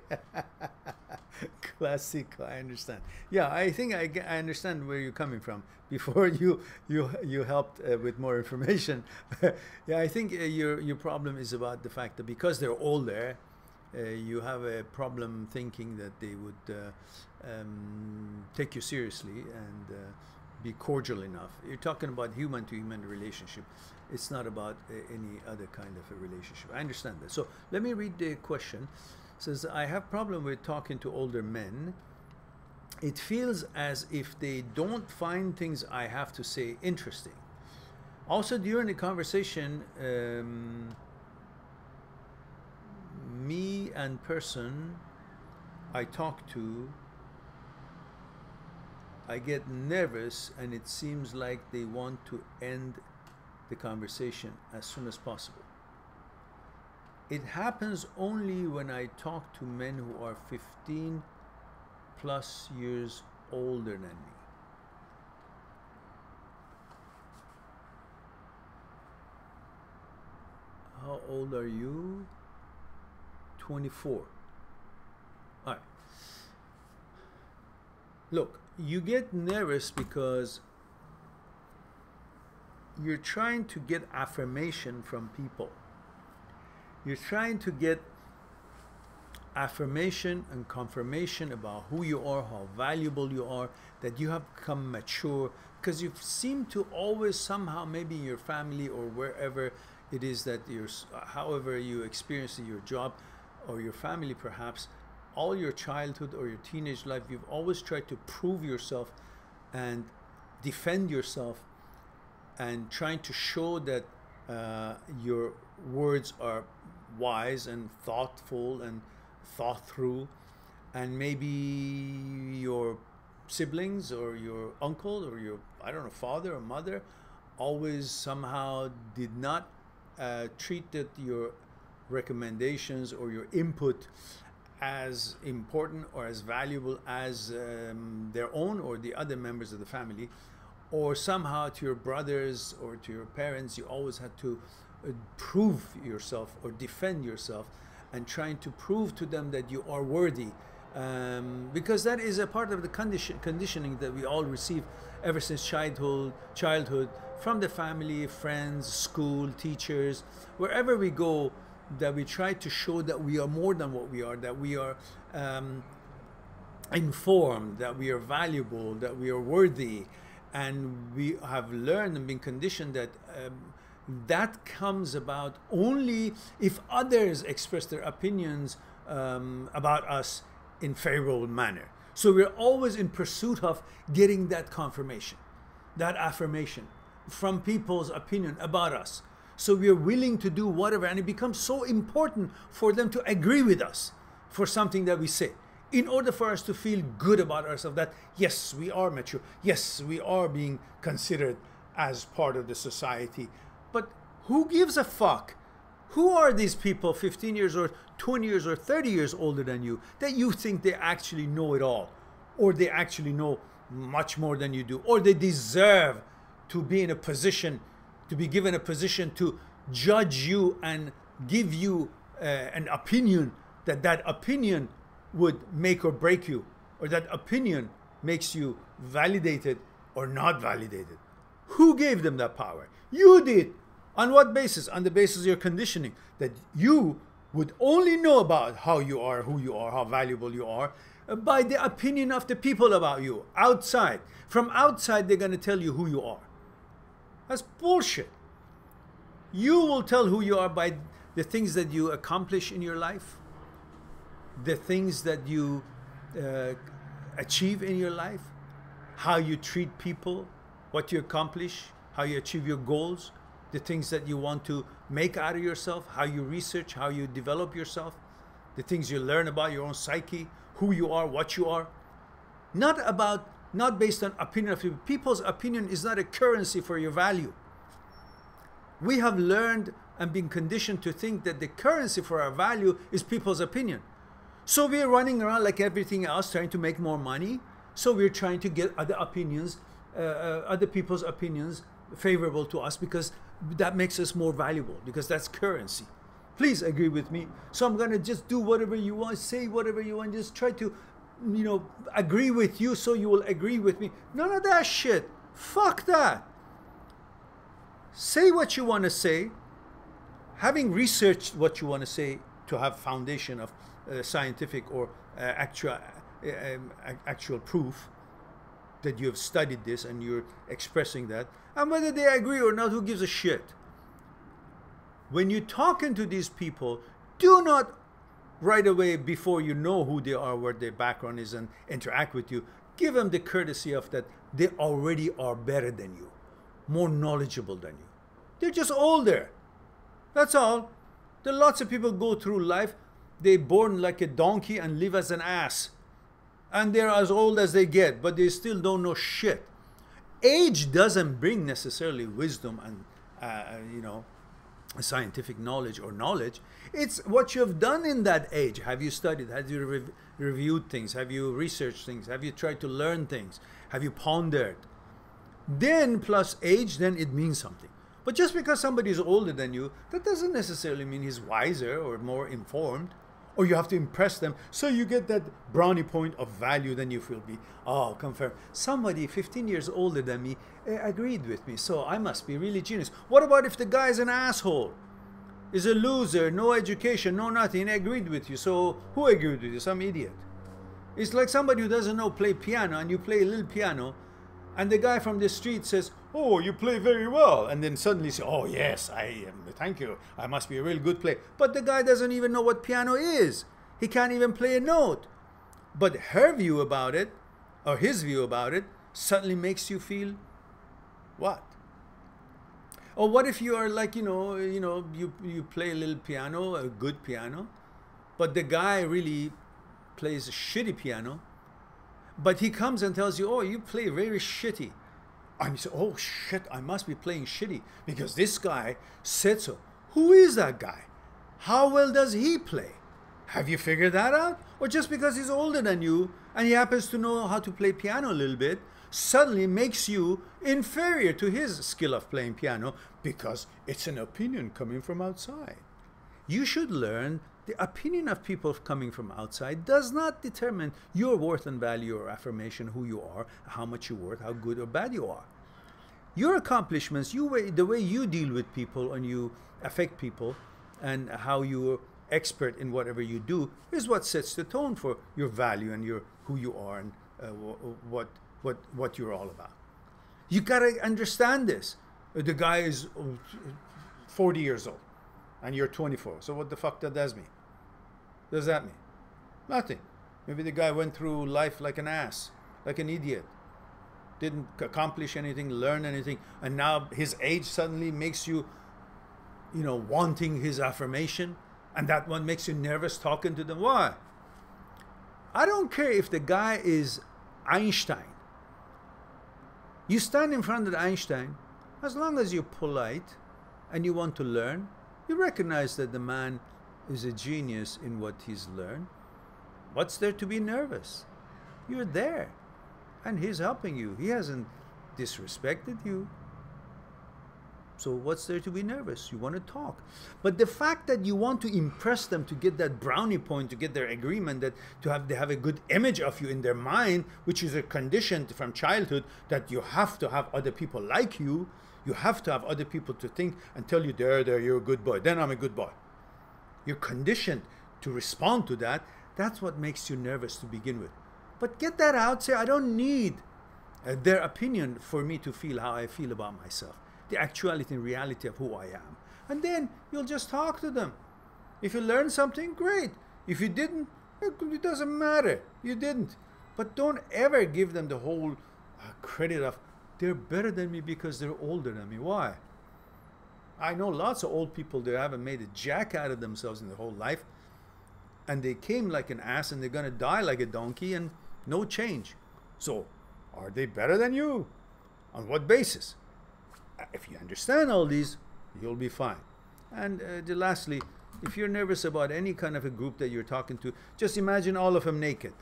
Classic, I understand. Yeah, I think I understand where you're coming from. Before you helped with more information. Yeah, I think your problem is about the fact that because they're older, you have a problem thinking that they would take you seriously and be cordial enough. You're talking about human-to-human relationship. It's not about any other kind of a relationship. I understand that. So let me read the question. It says, I have problem with talking to older men. It feels as if they don't find things I have to say interesting. Also during the conversation, me and person I talk to, I get nervous and it seems like they want to end the conversation as soon as possible. It happens only when I talk to men who are 15 plus years older than me. How old are you? 24. All right. Look, you get nervous because you're trying to get affirmation from people. You're trying to get affirmation and confirmation about who you are, how valuable you are, that you have become mature, because you seem to always somehow, maybe in your family or wherever it is that you're, however you experience your job or your family perhaps, all your childhood or your teenage life, you've always tried to prove yourself and defend yourself and trying to show that your words are wise and thoughtful and thought through, and maybe your siblings or your uncle or your, I don't know, father or mother always somehow did not treated your recommendations or your input as important or as valuable as their own or the other members of the family, or somehow to your brothers or to your parents you always had to prove yourself or defend yourself and trying to prove to them that you are worthy, because that is a part of the conditioning that we all receive ever since childhood from the family, friends, school, teachers, wherever we go, that we try to show that we are more than what we are, that we are informed, that we are valuable, that we are worthy. And we have learned and been conditioned that that comes about only if others express their opinions about us in favorable manner. So we're always in pursuit of getting that confirmation, that affirmation from people's opinion about us. So we are willing to do whatever, and it becomes so important for them to agree with us for something that we say, in order for us to feel good about ourselves, that yes, we are mature, yes, we are being considered as part of the society. But who gives a fuck? Who are these people 15 years or 20 years or 30 years older than you that you think they actually know it all, or they actually know much more than you do, or they deserve to be in a position, to be given a position to judge you and give you an opinion, that opinion would make or break you, or that opinion makes you validated or not validated? Who gave them that power? You did. On what basis? On the basis of your conditioning, that you would only know about how you are, who you are, how valuable you are, by the opinion of the people about you outside. From outside, they're going to tell you who you are. That's bullshit. You will tell who you are by the things that you accomplish in your life, the things that you achieve in your life, how you treat people, what you accomplish, how you achieve your goals, the things that you want to make out of yourself, how you research, how you develop yourself, the things you learn about your own psyche, who you are, what you are. Not based on opinion of people. People's opinion is not a currency for your value. We have learned and been conditioned to think that the currency for our value is people's opinion. So we're running around like everything else, trying to make more money. So we're trying to get other opinions, other people's opinions favorable to us, because that makes us more valuable, because that's currency. Please agree with me. So I'm going to just do whatever you want, say whatever you want, just try to, agree with you so you will agree with me. None of that shit. Fuck that. Say what you want to say. Having researched what you want to say to have foundation of scientific or actual proof that you have studied this and you're expressing that, and whether they agree or not, who gives a shit? When you're talking to these people, do not right away, before you know who they are, what their background is, and interact with you, give them the courtesy of that they already are better than you, more knowledgeable than you. They're just older. That's all. There are lots of people go through life, they're born like a donkey and live as an ass. And they're as old as they get, but they still don't know shit. Age doesn't bring necessarily wisdom and, scientific knowledge or knowledge. It's what you have done in that age. Have you studied? Have you reviewed things? Have you researched things? Have you tried to learn things? Have you pondered? Then plus age, then it means something. But just because somebody is older than you, that doesn't necessarily mean he's wiser or more informed. Or you have to impress them, so you get that brownie point of value, then you feel confirmed. Somebody 15 years older than me agreed with me, so I must be really genius. What about if the guy is an asshole? Is a loser, no education, no nothing, agreed with you. So who agreed with you? Some idiot. It's like somebody who doesn't know play piano, and you play a little piano, and the guy from the street says, "Oh, you play very well," and then suddenly say, "Oh yes, I am. Thank you. I must be a real good player." But the guy doesn't even know what piano is. He can't even play a note. But her view about it, or his view about it, suddenly makes you feel what? Or what if you are like, you play a little piano, a good piano, but the guy really plays a shitty piano, but he comes and tells you, "Oh, you play very shitty." And you say, "Oh shit, I must be playing shitty because this guy said so." Who is that guy? How well does he play? Have you figured that out? Or just because he's older than you and he happens to know how to play piano a little bit, suddenly makes you inferior to his skill of playing piano because it's an opinion coming from outside. You should learn the opinion of people coming from outside does not determine your worth and value or affirmation, who you are, how much you're worth, how good or bad you are. Your accomplishments, the way you deal with people and you affect people, and how you're expert in whatever you do, is what sets the tone for your value and who you are and what you're all about. You gotta understand this. The guy is 40 years old and you're 24. So what the fuck that does mean? Does that mean? Nothing. Maybe the guy went through life like an ass, like an idiot. Didn't accomplish anything, learn anything, and now his age suddenly makes you, wanting his affirmation, and that one makes you nervous talking to them. Why? I don't care if the guy is Einstein. You stand in front of Einstein, as long as you're polite and you want to learn, you recognize that the man is a genius in what he's learned. What's there to be nervous? You're there, and he's helping you. He hasn't disrespected you. So what's there to be nervous? You want to talk. But the fact that you want to impress them, to get that brownie point, to get their agreement, that they have a good image of you in their mind, which is a condition from childhood, that you have to have other people like you. You have to have other people to think and tell you, there, you're a good boy. Then I'm a good boy. You're conditioned to respond to that. That's what makes you nervous to begin with. But get that out. Say, I don't need their opinion for me to feel how I feel about myself. The actuality and reality of who I am. And then you'll just talk to them. If you learned something, great. If you didn't, it doesn't matter. You didn't. But don't ever give them the whole credit of they're better than me because they're older than me. Why? I know lots of old people that haven't made a jack out of themselves in their whole life, and they came like an ass and they're going to die like a donkey and no change. So, are they better than you? On what basis? If you understand all these, you'll be fine. And lastly, if you're nervous about any kind of a group that you're talking to, just imagine all of them naked.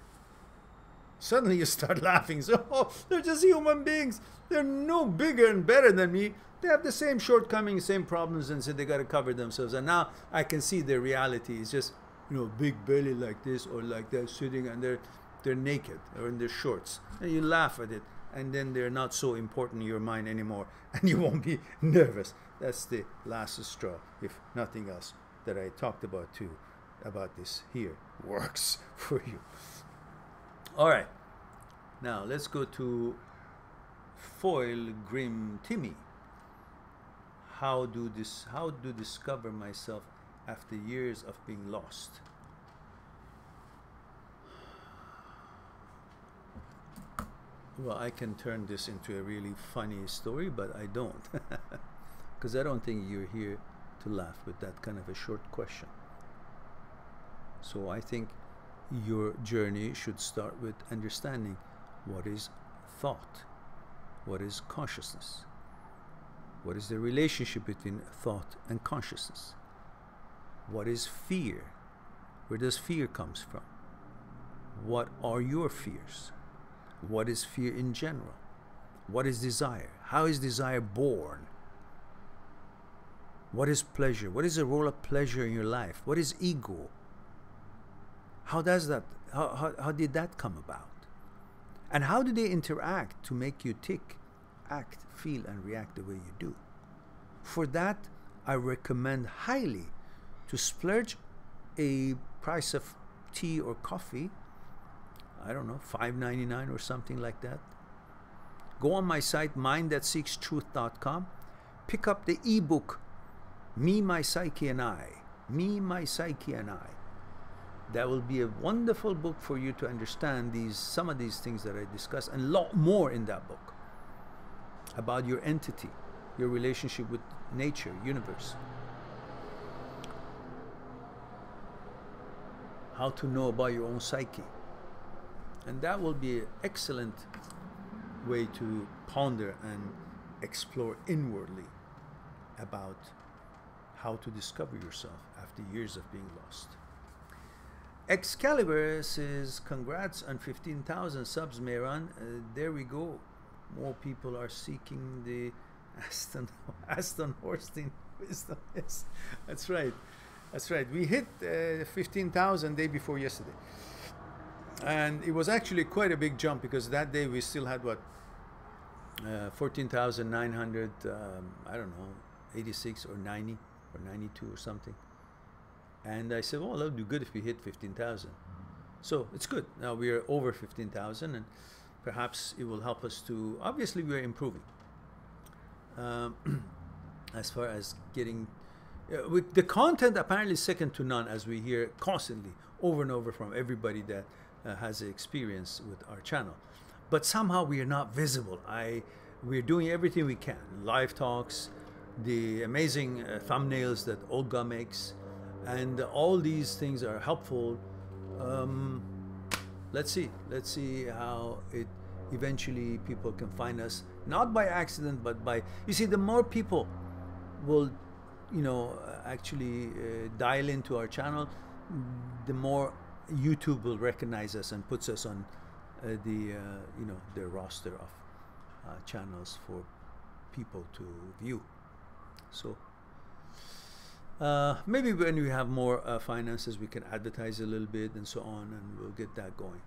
Suddenly you start laughing. So, oh, they're just human beings. They're no bigger and better than me. They have the same shortcomings, same problems, and so they got to cover themselves. And now I can see their reality is just, big belly like this or like that, sitting, and they're naked or in their shorts. And you laugh at it, and then they're not so important in your mind anymore, and you won't be nervous. That's the last straw, if nothing else that I talked about too, about this here works for you. All right, now let's go to Foil Grim Timmy. How to discover myself after years of being lost. Well, I can turn this into a really funny story, but I don't, because I don't think you're here to laugh with that kind of a short question. So I think your journey should start with understanding what is thought, what is consciousness, what is the relationship between thought and consciousness, what is fear, where does fear comes from, what are your fears, what is fear in general, what is desire, how is desire born, what is pleasure, what is the role of pleasure in your life, what is ego, how does that, how did that come about? And how do they interact to make you tick, act, feel, and react the way you do? For that, I recommend highly to splurge a price of tea or coffee, I don't know, $5.99 or something like that. Go on my site, mindthatseekstruth.com, pick up the ebook, Me, My Psyche, and I. Me, My Psyche, and I. That will be a wonderful book for you to understand some of these things that I discussed, and a lot more in that book about your entity, your relationship with nature, universe, how to know about your own psyche. And that will be an excellent way to ponder and explore inwardly about how to discover yourself after years of being lost. Excalibur says, congrats on 15,000 subs, Mehran. There we go. More people are seeking the Aston Horstein wisdom. Yes, that's right. That's right. We hit 15,000 day before yesterday. And it was actually quite a big jump, because that day we still had, what, 14,900, I don't know, 86 or 90 or 92 or something. And I said, well, that'll do good if we hit 15,000. So it's good. Now we are over 15,000, and perhaps it will help us to, obviously we're improving. As far as getting, with the content apparently second to none, as we hear constantly over and over from everybody that has experience with our channel. But somehow we are not visible. We're doing everything we can. Live talks, the amazing thumbnails that Olga makes, and all these things are helpful. Let's see how it eventually people can find us, not by accident, but by, you see, the more people will, actually dial into our channel, the more YouTube will recognize us and puts us on their roster of channels for people to view. So maybe when we have more finances, we can advertise a little bit and so on, and we'll get that going.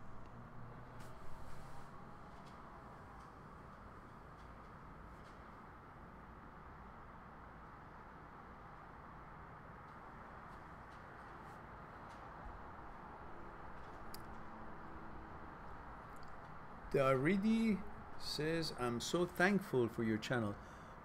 Daridi says, I'm so thankful for your channel.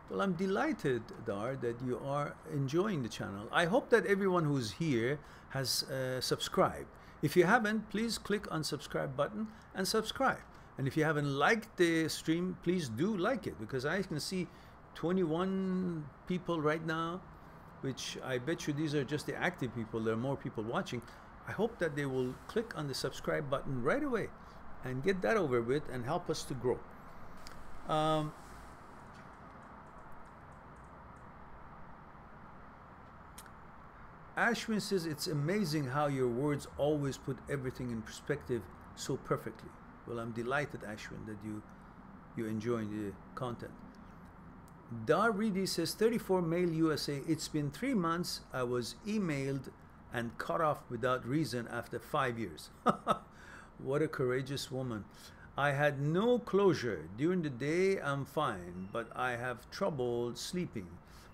Well, I'm delighted, Dar, that you are enjoying the channel. I hope that everyone who's here has subscribed. If you haven't, please click on subscribe button and subscribe. And if you haven't liked the stream, please do like it, because I can see 21 people right now, which I bet you these are just the active people. There are more people watching. I hope that they will click on the subscribe button right away and get that over with and help us to grow. Ashwin says, it's amazing how your words always put everything in perspective so perfectly. Well, I'm delighted, Ashwin, that you're enjoying the content. Daridi says, 34 male USA. It's been 3 months. I was emailed and cut off without reason after 5 years. What a courageous woman. I had no closure. During the day, I'm fine, but I have trouble sleeping.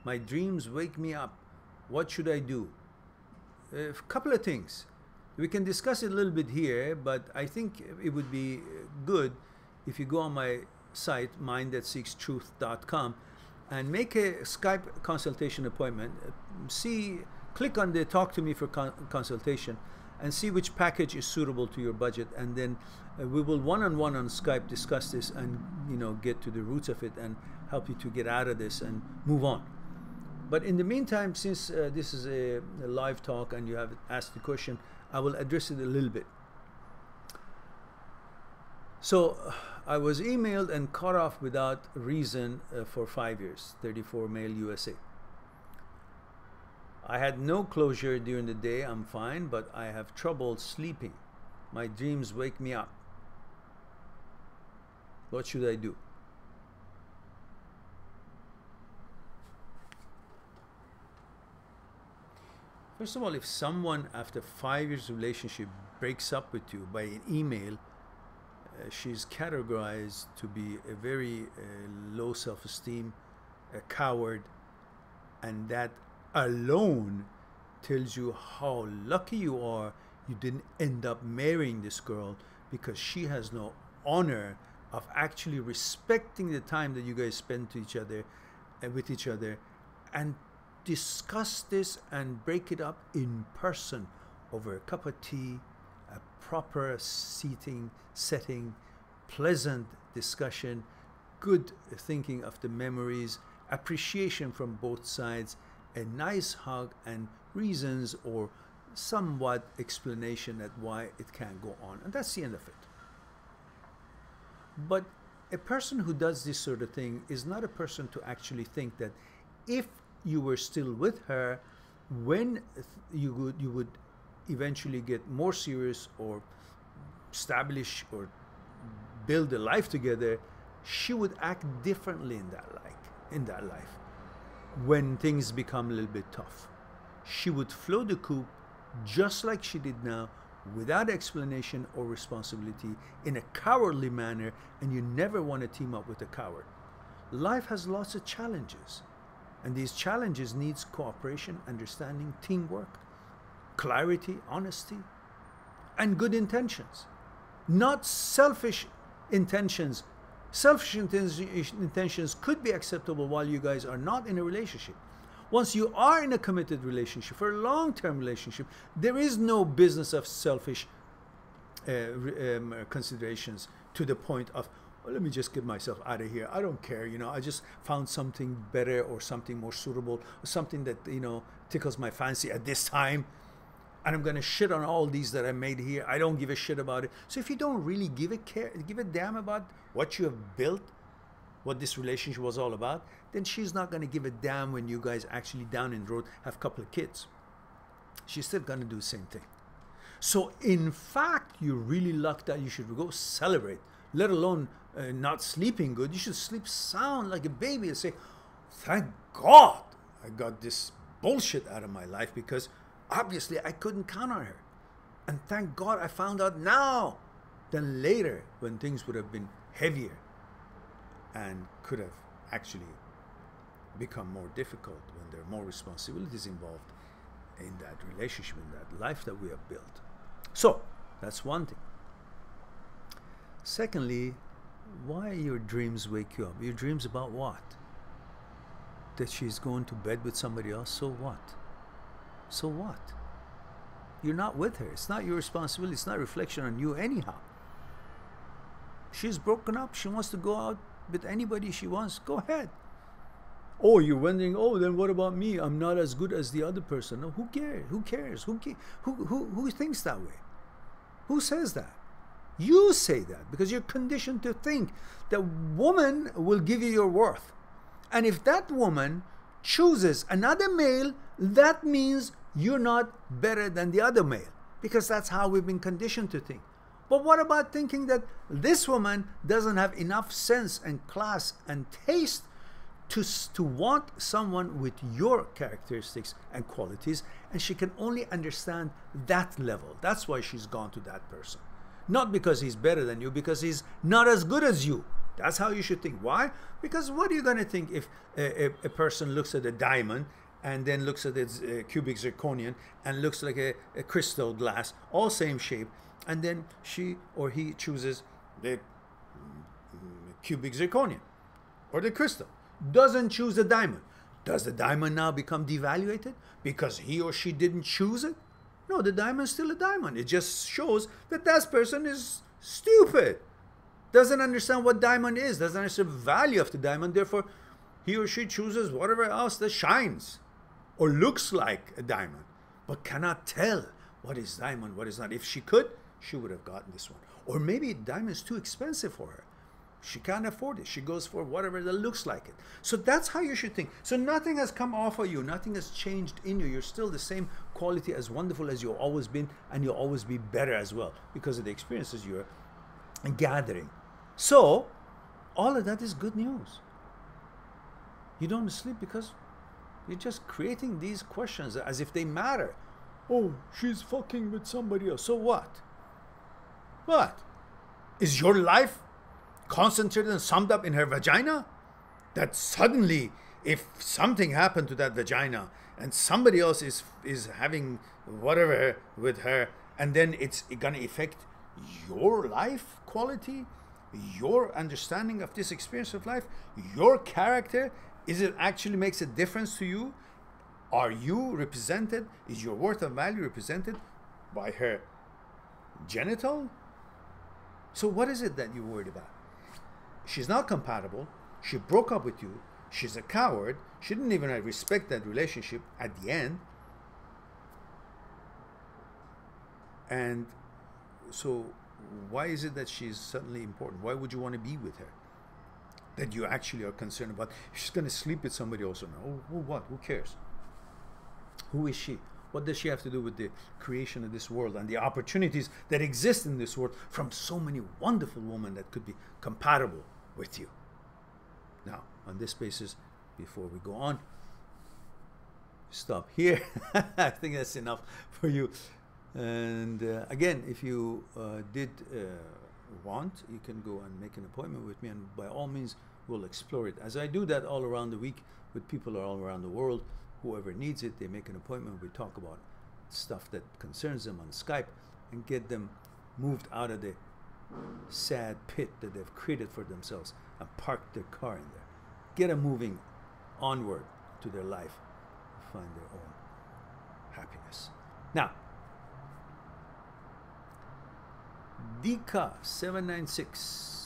My dreams wake me up. What should I do? A couple of things. We can discuss it a little bit here, but I think it would be good if you go on my site, mindthatseekstruth.com, and make a Skype consultation appointment. Click on the Talk to Me for consultation and see which package is suitable to your budget, and then we will one-on-one on Skype discuss this and get to the roots of it and help you to get out of this and move on. But in the meantime, since this is a live talk and you have asked the question, I will address it a little bit. So I was emailed and cut off without reason for 5 years, 34 male USA. I had no closure during the day, I'm fine, but I have trouble sleeping. My dreams wake me up. What should I do? First of all, if someone after 5 years relationship breaks up with you by an email, she's categorized to be a very low self-esteem, a coward, and that alone tells you how lucky you are you didn't end up marrying this girl, because she has no honor of actually respecting the time that you guys spend to each other and with each other, and discuss this and break it up in person over a cup of tea, a proper setting, pleasant discussion, good thinking of the memories, appreciation from both sides, a nice hug, and reasons or somewhat explanation at why it can't go on. And that's the end of it. But a person who does this sort of thing is not a person to actually think that if you were still with her, when you would eventually get more serious or establish or build a life together, she would act differently in that life when things become a little bit tough. She would flow the coop just like she did now, without explanation or responsibility, in a cowardly manner, and you never want to team up with a coward. Life has lots of challenges. And these challenges needs cooperation, understanding, teamwork, clarity, honesty, and good intentions. Not selfish intentions. Selfish intentions could be acceptable while you guys are not in a relationship. Once you are in a committed relationship, for a long-term relationship, there is no business of selfish considerations to the point of, well, let me just get myself out of here. I don't care, I just found something better or something more suitable, or something that, tickles my fancy at this time. And I'm going to shit on all these that I made here. I don't give a shit about it. So if you don't really give a damn about what you have built, what this relationship was all about, then she's not going to give a damn when you guys actually down in the road have a couple of kids. She's still going to do the same thing. So in fact, you're really lucky that you should go celebrate, let alone not sleeping good. You should sleep sound like a baby and say, thank God I got this bullshit out of my life, because obviously I couldn't count on her. And thank God I found out now than later, when things would have been heavier and could have actually become more difficult when there are more responsibilities involved in that relationship, in that life that we have built. So that's one thing. Secondly, why your dreams wake you up? Your dreams about what? That she's going to bed with somebody else? So what? So what? You're not with her. It's not your responsibility. It's not a reflection on you anyhow. She's broken up. She wants to go out with anybody she wants. Go ahead. Oh, you're wondering, oh, then what about me? I'm not as good as the other person. No, who cares? Who cares? Who thinks that way? Who says that? You say that because you're conditioned to think that woman will give you your worth. And if that woman chooses another male, that means you're not better than the other male, because that's how we've been conditioned to think. But what about thinking that this woman doesn't have enough sense and class and taste to want someone with your characteristics and qualities, and she can only understand that level? That's why she's gone to that person. Not because he's better than you, because he's not as good as you. That's how you should think. Why? Because what are you going to think if a person looks at a diamond and then looks at its cubic zirconian and looks like a crystal glass, all same shape, and then she or he chooses the cubic zirconian or the crystal, doesn't choose the diamond? Does the diamond now become devaluated because he or she didn't choose it? No, the diamond's still a diamond. It just shows that that person is stupid, doesn't understand what diamond is, doesn't understand the value of the diamond. Therefore, he or she chooses whatever else that shines or looks like a diamond, but cannot tell what is diamond, what is not. If she could, she would have gotten this one. Or maybe diamond is too expensive for her. She can't afford it. She goes for whatever that looks like it. So that's how you should think. So nothing has come off of you. Nothing has changed in you. You're still the same quality, as wonderful as you've always been, and you'll always be better as well because of the experiences you're gathering. So all of that is good news. You don't sleep because you're just creating these questions as if they matter. Oh, she's fucking with somebody else. So what? What? Is your life concentrated and summed up in her vagina? That suddenly, if something happened to that vagina and somebody else is having whatever with her, and then it's gonna affect your life quality, your understanding of this experience of life, your character? Is it actually makes a difference to you? Are you represented? Is your worth and value represented by her genital? So what is it that you're worried about? She's not compatible. She broke up with you. She's a coward. She didn't even respect that relationship at the end. And so why is it that she's suddenly important? Why would you want to be with her? That you actually are concerned about? She's going to sleep with somebody also now. Oh, what? Who cares? Who is she? What does she have to do with the creation of this world and the opportunities that exist in this world from so many wonderful women that could be compatible with you? Now, on this basis, before we go on, stop here. I think that's enough for you. And again, if you did want, you can go and make an appointment with me, and by all means, we'll explore it. As I do that all around the week with people all around the world. Whoever needs it, they make an appointment. We talk about stuff that concerns them on Skype and get them moved out of the sad pit that they've created for themselves and park their car in there. Get them moving onward to their life, find their own happiness. Now, Dika796.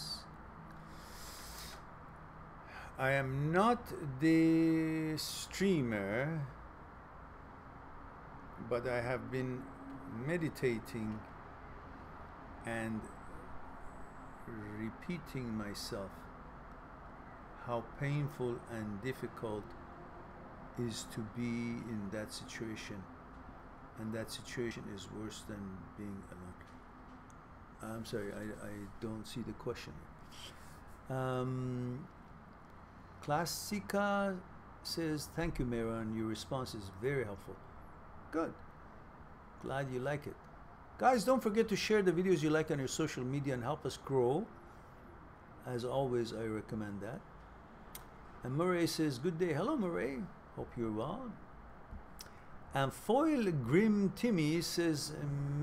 I am not the streamer, but I have been meditating and repeating myself how painful and difficult is to be in that situation, and that situation is worse than being alone. I'm sorry, I don't see the question. Classica says, thank you, Mehran. Your response is very helpful. Good. Glad you like it. Guys, don't forget to share the videos you like on your social media and help us grow. As always, I recommend that. And Murray says, good day. Hello, Murray. Hope you're well. And Foil Grim Timmy says,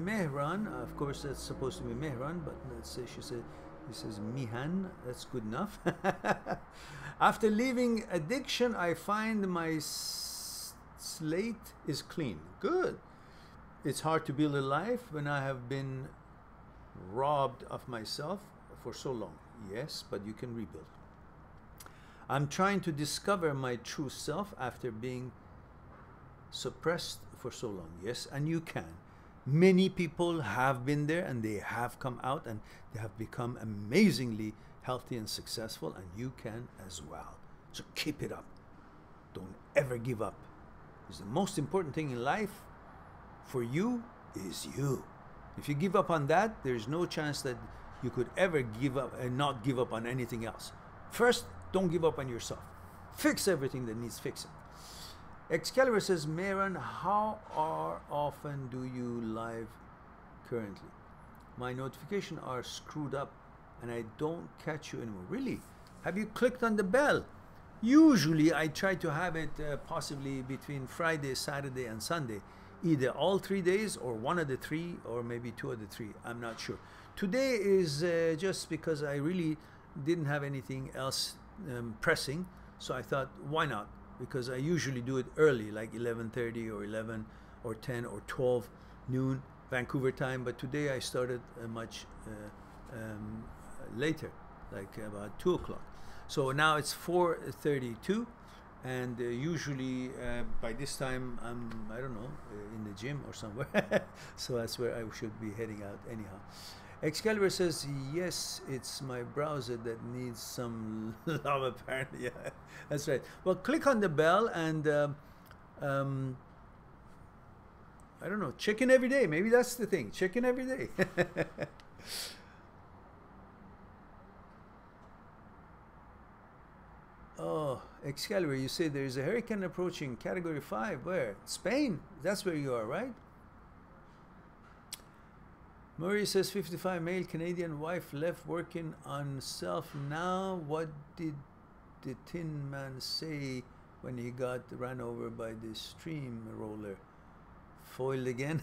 Mehran. Of course, that's supposed to be Mehran, but let's say she said, He says Mehran, that's good enough. After leaving addiction, I find my slate is clean. Good. It's hard to build a life when I have been robbed of myself for so long. Yes, but you can rebuild. I'm trying to discover my true self after being suppressed for so long. Yes, and you can. Many people have been there and they have come out and they have become amazingly healthy and successful, and you can as well. So keep it up. Don't ever give up. Because the most important thing in life for you is you. If you give up on that, there's no chance that you could ever give up and not give up on anything else. First, don't give up on yourself. Fix everything that needs fixing. Excalibur says, Mehran, how often do you live currently? My notifications are screwed up and I don't catch you anymore. Really? Have you clicked on the bell? Usually I try to have it possibly between Friday, Saturday and Sunday. Either all 3 days or one of the three or maybe two of the three. I'm not sure. Today is just because I really didn't have anything else pressing. So I thought, why not? Because I usually do it early, like 11:30 or 11 or 10 or 12 noon Vancouver time. But today I started much later, like about 2 o'clock. So now it's 4:32, and usually by this time I'm, I don't know, in the gym or somewhere. So that's where I should be heading out anyhow. Excalibur says, yes, it's my browser that needs some love apparently. Yeah, that's right. Well, click on the bell and I don't know, check in every day. Maybe that's the thing. Check in every day. Oh, Excalibur, you say there is a hurricane approaching, category 5. Where? Spain. That's where you are, right? Murray says 55, male Canadian, wife left working on self. Now what did the Tin Man say when he got ran over by the stream roller? Foiled again?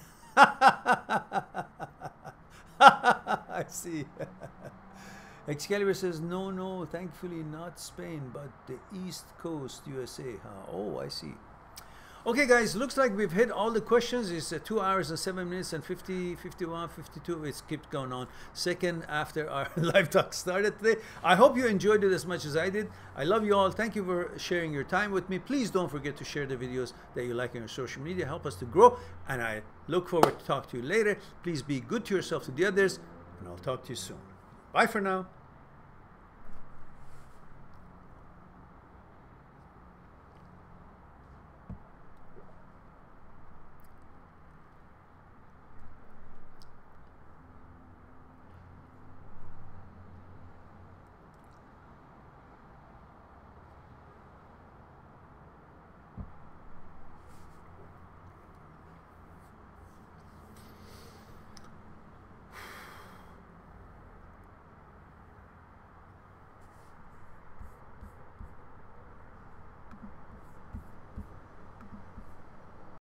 I see. Excalibur says, no, thankfully not Spain, but the East Coast, USA. Oh, I see. Okay, guys, looks like we've hit all the questions. It's 2 hours and 7 minutes and 50, 51, 52. It's kept going on. Second after our live talk started today. I hope you enjoyed it as much as I did. I love you all. Thank you for sharing your time with me. Please don't forget to share the videos that you like on your social media. Help us to grow. And I look forward to talk to you later. Please be good to yourself, to the others, and I'll talk to you soon. Bye for now.